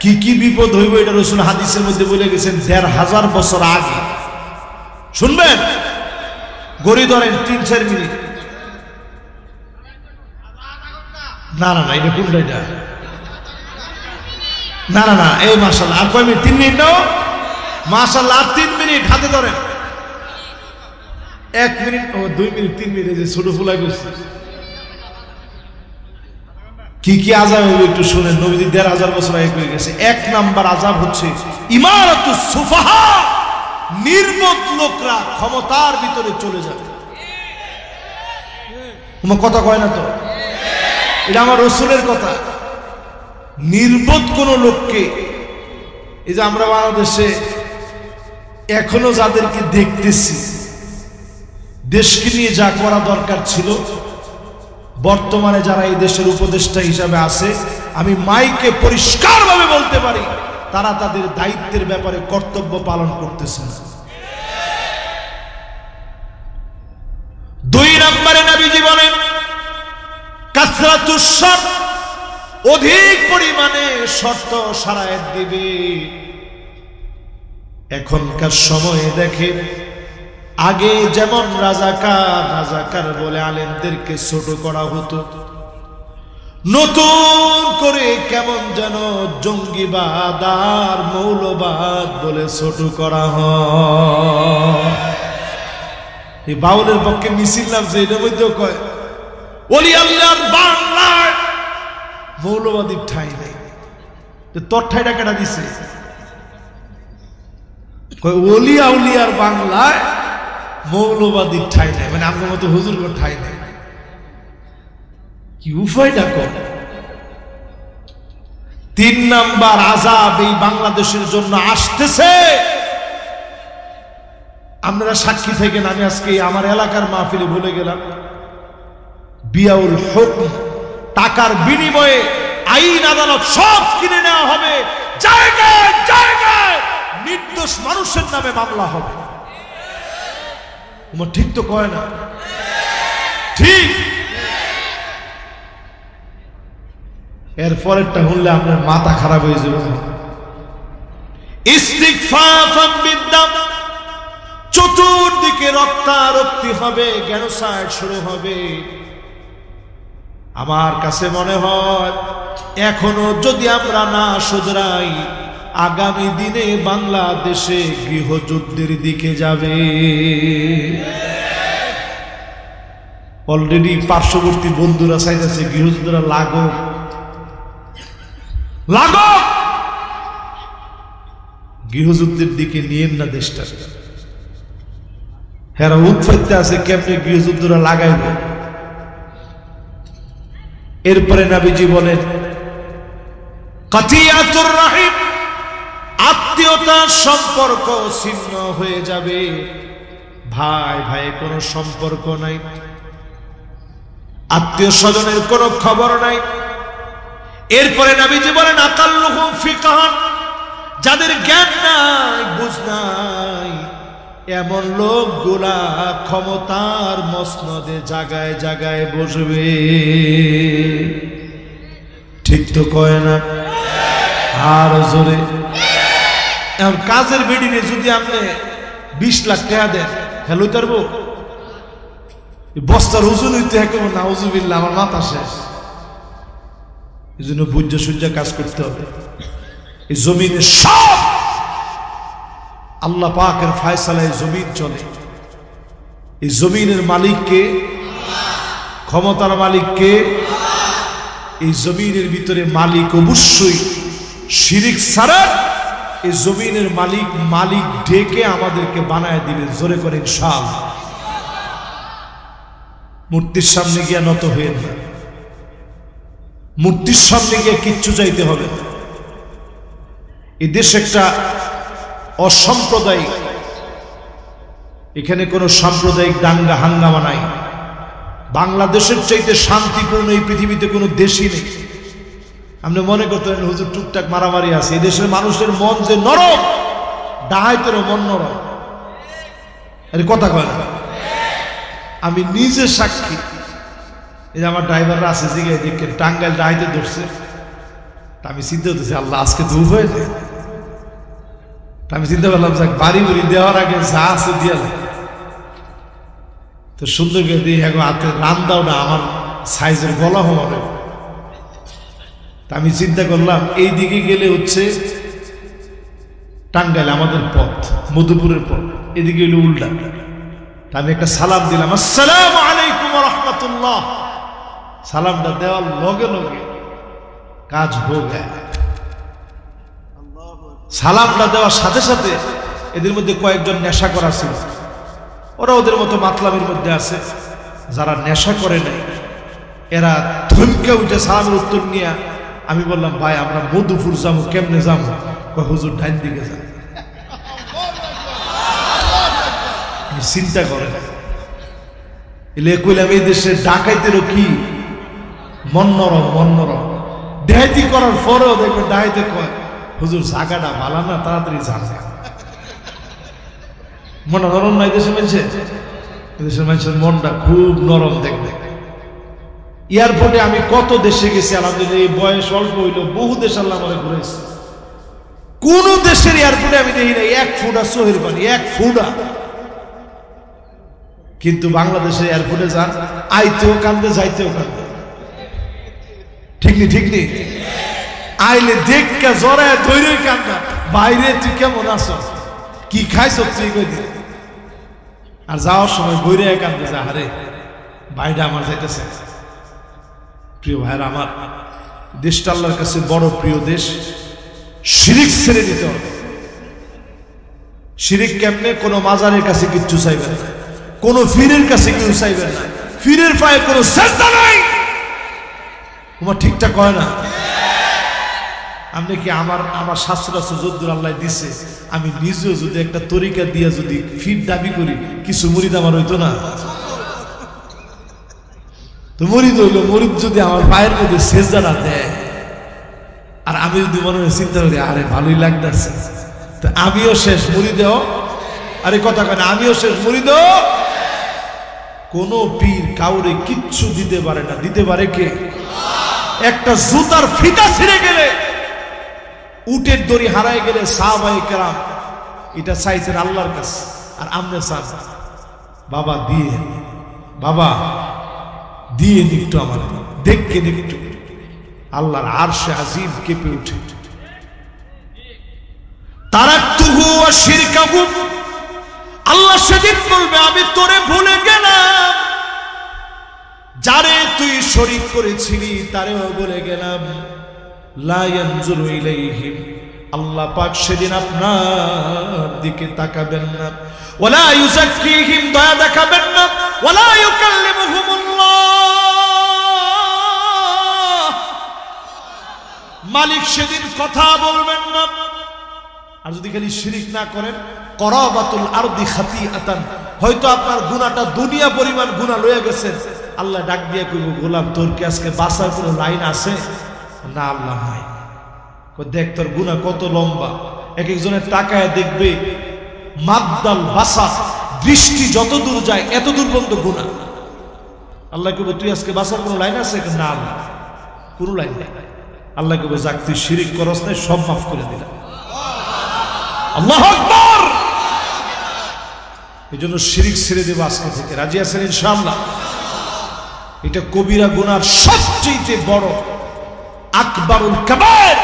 কি কি বিপদ হইব এটা রাসূল হাদিসের মধ্যে বলে গেছেন ১৫০০ বছর আগে। শুনবেন, গড়ি ধরেন ৩-৪ মিনিট। না এটা কোনটা? এটা না এই মাশাআল্লাহ। আর কয় মিনিট? 3 মিনিট নাও মাশাআল্লাহ। আর 3 মিনিট হাতে ধরেন। 1 মিনিট, 2 মিনিট, 3 মিনিট। যে ছোট ফুলাই করছে কি কি আযাব হবে একটু শুনেন। নবীজি ১৫০০ বছর আগে হয়ে গেছে। 1 নাম্বার আযাব হচ্ছে ইমারাতুস সুফাহা, নির্বোধ লোকরা ক্ষমতার ভিতরে চলে যাবে। তোমার কথা কয় না তো? এটা আমার রাসূলের কথা। নির্বোধ কোন লোককে, এই যে আমরা বাংলাদেশে এখনো যাদেরকে দেখতেছি, দেশকে নিয়ে যা করা দরকার ছিল, বর্তমানে যারা এই দেশের উপদেষ্টা হিসাবে আছে, আমি মাইকে পরিষ্কারভাবে বলতে পারি তারা তাদের দায়িত্বের ব্যাপারে কর্তব্য পালন করতেছে না। 2 নম্বরে নবীজি বলেন কাসরাতুস শর্ত, অধিক পরিমাণে শর্ত সারায় দিবে। এখনকার সময়ে দেখেন, আগে যেমন রাজাকার বলে আলেমদেরকে ছোট করা হতো, নতুন করে কেমন যেন জঙ্গিবাদ আর মৌলবাদ বলে ছোট করা হয়। এই বাউলের পক্ষে মিছিল নামছে, এটার মধ্যেও কয় ওলি আল্লাহর বাংলায় মৌলবাদীর ঠাঁই নেই। তোর ঠাইটা কেটা দিছে? কয় ওলি আউলিয়ার বাংলায় মৌলবাদীর ঠাঁই নেই, মানে আপনার মতো হুজুরগর ঠাঁই নেই। কি উপায়টা কর? 3 নাম্বার আযাব এই বাংলাদেশের জন্য আসতেছে। আপনারা সাক্ষী থাকেন। আমি আজকে আমার এলাকার মাহফিলে বলে গেলাম, বিয়াউল হুকম, টাকার বিনিময়ে আইন আদালত সব কিনে নেওয়া হবে। জায়গায় জায়গায় নির্দোষ মানুষের নামে মামলা হবে। তোমার ঠিক তো কয় না? ঠিক। এরপরেরটা শুনলে আপনার মাথা খারাপ হয়ে যাবে। ইস্তিগফাফাম বিদ্দাম, চতুর্দিকে রক্তারক্তি হবে, জেনোসাইড শুরু হবে। আমার কাছে মনে হয় এখনো যদি আমরা না শুধরাই, আগামী দিনে বাংলাদেশে গৃহযুদ্ধের দিকে যাবে। অলরেডি পার্শ্ববর্তী বন্ধুরা চাইতেছে গৃহযুদ্ধরা লাগো, গৃহযুদ্ধের দিকে নিয়েন না দেশটা। হেরা উৎপাইতে আছে কেমনে গৃহযুদ্ধরা লাগাইব। এরপরে নবীজি বলেন কাতিয়াতুর রাহিম, আত্মীয়তার সম্পর্ক ছিন্ন হয়ে যাবে। ভাই ভাই কোনো সম্পর্ক নাই, আত্মীয় স্বজনের কোনো খবর নাই। এরপরে নবীজি বলেন আকাল্লুহুম ফিকহান, যাদের জ্ঞান নাই বুঝ নাই, এমন লোকগুলা ক্ষমতার মসনদে জায়গায় জায়গায় বসবে। ঠিক তো কয় না? আর জোরে। এখন কাজের বেডিনে যদি আপনি 20 লাখ টাকা দেন, হ্যালো তারবো বস্তার ওজন হইতে হবে। নাউজুবিল্লাহ, আমার মাথা শেষ। এই জন্য বুঝা সুঝা কাজ করতে হবে। এই জমিনে সব আল্লাহ পাকের ফয়সালায় জমিন চলে। এই জমিনের মালিককে, ক্ষমতার মালিককে। এই জমিনের ভিতরে মালিক অবশ্যই শিরিক ছাড়া এই জমিনের মালিক ডেকে আমাদেরকে বানায় দিবে। জোরে করে ইনশাআল্লাহ। মূর্তির সামনে গিয়া নত হয়ে না, মূর্তির সামনে গিয়ে কিচ্ছু চাইতে হবে না। এই দেশ একটা অসাম্প্রদায়িক এখানে কোনো সাম্প্রদায়িক দাঙ্গা হাঙ্গামা নাই। বাংলাদেশের চাইতে শান্তিপূর্ণ এই পৃথিবীতে কোনো দেশই নেই। আপনি মনে করতেন হুজুর টুকটাক মারামারি আছে, এই দেশের মানুষের মন যে নরম, ডাহাইতেরও মন নরম। আরে কথা কয় না, আমি নিজে সাক্ষী। এই যে আমার ড্রাইভাররা আছে জিগায় দেখে টাঙ্গাইল ডাহাইতে ধরছে, তা আমি চিন্তা করতেছি আল্লাহ আজকে তো হয়ে যায়। তা আমি চিন্তা করলাম যাক বাড়ি বুড়ি দেওয়ার আগে যা আছে দিয়ে তো সুন্দর করে দিয়ে এখন হাতে রান দাও না, আমার সাইজের গলা হবে। তা আমি চিন্তা করলাম এই দিকে গেলে হচ্ছে টাঙ্গাইল আমাদের পথ, মধুপুরের পথ, এদিকে হলো উল্টা। তা আমি একটা সালাম দিলাম, আসসালামু আলাইকুম ওয়া রাহমাতুল্লাহ। সালামটা দেওয়ার লগে লগে কাজ হয়ে গেল। সালামটা দেওয়ার সাথে সাথে এদের মধ্যে কয়েকজন নেশা করা ছিল, ওরা ওদের মতো মাতলামের মধ্যে আছে। যারা নেশা করে নাই এরা ধমকে উঠে সালামের উত্তর নিয়ে আমি বললাম ভাই আমরা মধুপুর যাবো, কেমনে যাবো? হুজুর ডাইন দিকে যান। চিন্তা করেন, এলে কইলাম এই দেশে ডাকাইতেরও কি মন নরম, মন নরম। ডাকাইতি করার পরেও দেখবে ডাকাইতে কয় হুজুর জায়গাটা ভালো না, তাড়াতাড়ি যান। মনটা নরম নাই দেশের মানুষের, দেশের মানুষের মনটা খুব নরম। দেখবে এয়ারপোর্টে আমি কত দেশে গেছি আলহামদুলিল্লাহ, এই বয়স অল্প হইল বহু দেশ আল্লাহ মনে ঘুরেছি। কোন দেশের এয়ারপোর্টে আমি দেখি না এক ফুটা চোহের পানি, এক ফুটা। কিন্তু বাংলাদেশের এয়ারপোর্টে যান, আইতেও কান্দে যাইতেও কান্দে। ঠিক নি? ঠিক নি? আইলে দেখকে জড়ায় ধৈর্যই কান্দা, বাইরে তুই কেমন আছো, কি খাইছ তুই কই দিন। আর যাওয়ার সময় বইরে কান্দে যা, হারে বাইরে আমার যাইতেছে। প্রিয় ভাইরা আমার, দেশটা আল্লাহর কাছে বড় প্রিয় দেশ। শিরিক ছেড়ে দিতে হবে। শিরিক কেমনে? কোনো মাজারের কাছে কিচ্ছু চাইবেন না, কোনো ফিরের কাছে কিছু চাইবেন না, ফিরের পায়ে কোনো সেজদা নাই। তোমার ঠিকঠাক হয় না? আপনি কি আমার শাস্ত্র যদ্দুর আল্লাহ দিছে, আমি নিজেও যদি একটা তরিকা দিয়ে যদি ফির দাবি করি, কিছু মুরিদ আমার হইতো না? তো মুরিদ হইলো, মুরিদ যদি আমার পায়ের মধ্যে সেজদাটা দেয় আর আমি যদি মনে হয় চিন্তা করি আরে ভালোই লাগতেছে, তো আমিও শেষ মুরিদেও। আরে কথা কেন, আমিও শেষ মুরিদেও। কোন পীর কাউরে কিচ্ছু দিতে পারে না, দিতে পারে কে? একটা জুতার ফিতা ছিঁড়ে গেলে, উটের দড়ি হারায় গেলে সাহাবায়ে কেরাম এটা চাইছেন আল্লাহর কাছে, আর আমরা চান বাবা দিয়ে, বাবা দিয়ে নিকটু আমার দেখকে নিকটু। আল্লাহর আরশে আজিম কেঁপে উঠে। তারাকতুহু ওয়া শিরকাহু, আল্লাহ সেদিন বলবে আমি তোরে ভুলে গেলাম, যারে তুই শরীক করেছিলি তারেও বলে গেলাম। লা ইয়ানজুরু ইলাইহিম, আল্লাহ পাক সেদিন আপনার দিকে তাকাবেন না। ওয়ালা ইউযাক্কিহিম, দয়া দেখাবেন না। ওয়ালা ইউকাল্লিমুহুমুল্লাহ, মালিক সেদিন কথা বলবেন না। আর যদি খালি শিরিক না করেন, করাবাতুল আরদি খাতিআতান, হয়তো আপনার গুনাহটা দুনিয়া পরিমাণ গুনাহ লয়ে গেছে, আল্লাহ ডাক দিয়ে কইব গোলাম তোর কি আজকে বাঁচার কোনো লাইন আছে? না আল্লাহ নাই। দেখ তোর গুনাহ কত লম্বা। এক একজনের তাকায় দেখবে মাদ্দাল বাসা, দৃষ্টি যত দূর যায় এত দূর পর্যন্ত গুনাহ। আল্লাহ কইব তুই আজকে বাঁচার কোনো লাইন আছে? না আল্লাহ কোনো লাইন নেই। আল্লাহ কইব যাক তুই শিরিক করস নাই, সব মাফ করে দিলাম। আল্লাহু আকবার। এই জন্য শিরিক ছেড়ে দেব আজকে থেকে, রাজি আছেন ইনশাআল্লাহ? এটা কবিরা গুনার সবচেয়ে বড় আকবারুল কাবায়ের,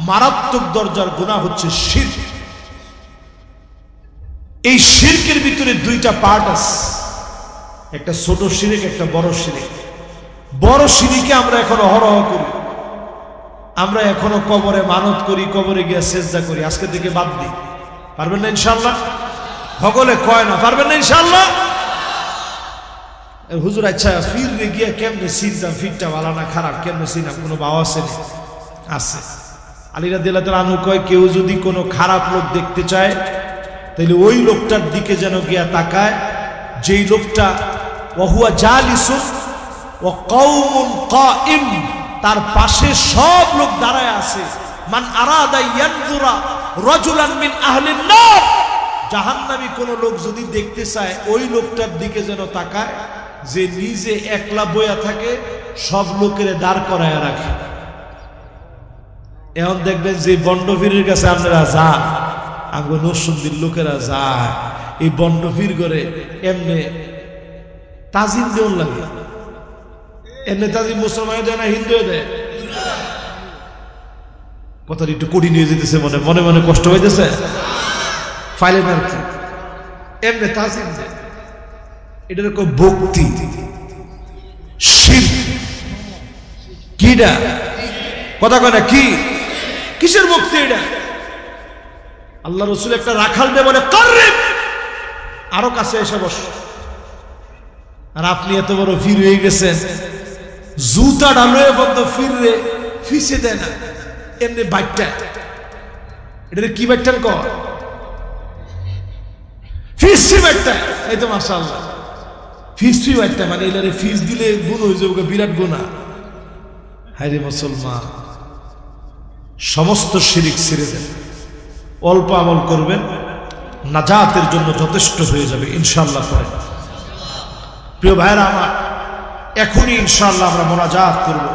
মারাত্মক দরজার গুনাহ হচ্ছে শিরক। এই শিরকের ভিতরে দুইটা পার্ট আছে, একটা ছোট শিরক, একটা বড় শিরক। বড় শিরকে আমরা এখনো অহরহ করি, আমরা এখনো কবরে মানত করি, কবরে গিয়ে সেজদা করি। আজকে থেকে বাদ দিই, পারবেন না ইনশাআল্লাহ? সকলে কয় না পারবেন না ইনশাআল্লাহ? হুজুর আচ্ছা ফিরে গিয়ে কেমনে চিনতাম ফিরটা ভালো না খারাপ, কেমনে চিনাম? কোনো বাবা আছে? আলী রাদিয়াল্লাহু তাআলা আনহু কয় কেউ যদি কোনো খারাপ লোক দেখতে চায় তাইলে ওই লোকটার দিকে যেন গিয়া তাকায় যেই লোকটা ওয়াহুয়া জালিসুন ওয়া কওমুন কাইম, তার পাশে সব লোক দাঁড়ায় আছে। মান আরাদা ইয়ানজুরা রাজুলান মিন আহলিন নার, জাহান্নামী কোন লোক যদি দেখতে চায় ওই লোকটার দিকে যেন তাকায় যে নিজে একলা বইয়া থাকে, সব লোকের দাঁড় করায় রাখে। এখন দেখবেন যে বন্ডফিরের কাছে আপনারা যান, আগে নরসিংদীর লোকেরা যায় এই বন্ডফির করে এমনি তাজিম দেওয়ার লাগে। এমনি তাজিম মুসলমান দেয় না হিন্দু দেয়? কথাটা একটু কঠিন হয়ে যেতেছে, মনে মনে কষ্ট হইতেছে, ফাইলেন আর কি। এমনি তাজিম দেয়, এটার কোনো ভক্তি শিরক। কিডা কথা কয় না কি? কিসের ভক্তি এটা? আল্লাহ রসুল একটা রাখাল দিয়ে বলে কারিব, আরো কাছে এসে বস। আর আপনি এত বড় ফির হয়ে গেছেন, জুতা ডালুয়ে বন্ধ ফিরে ফিসে দেয় না, এমনি বাইকটা। এটা কি বাইকটান কর? ফিসি বাইকটা। এই তো মাশাআল্লাহ, ফিসি বাইকটা, মানে এলারে ফিস দিলে গুণ হয়ে যাবে, বিরাট গুণা। হায়রে মুসলমান, সমস্ত শিরিক ছেড়ে দেন, অল্প আমল করবেন, নাজাতের জন্য যথেষ্ট হয়ে যাবে ইনশাআল্লাহ। পরে প্রিয় ভাইরা আমার, এখনই ইনশাআল্লাহ আমরা মোনাজাত করব।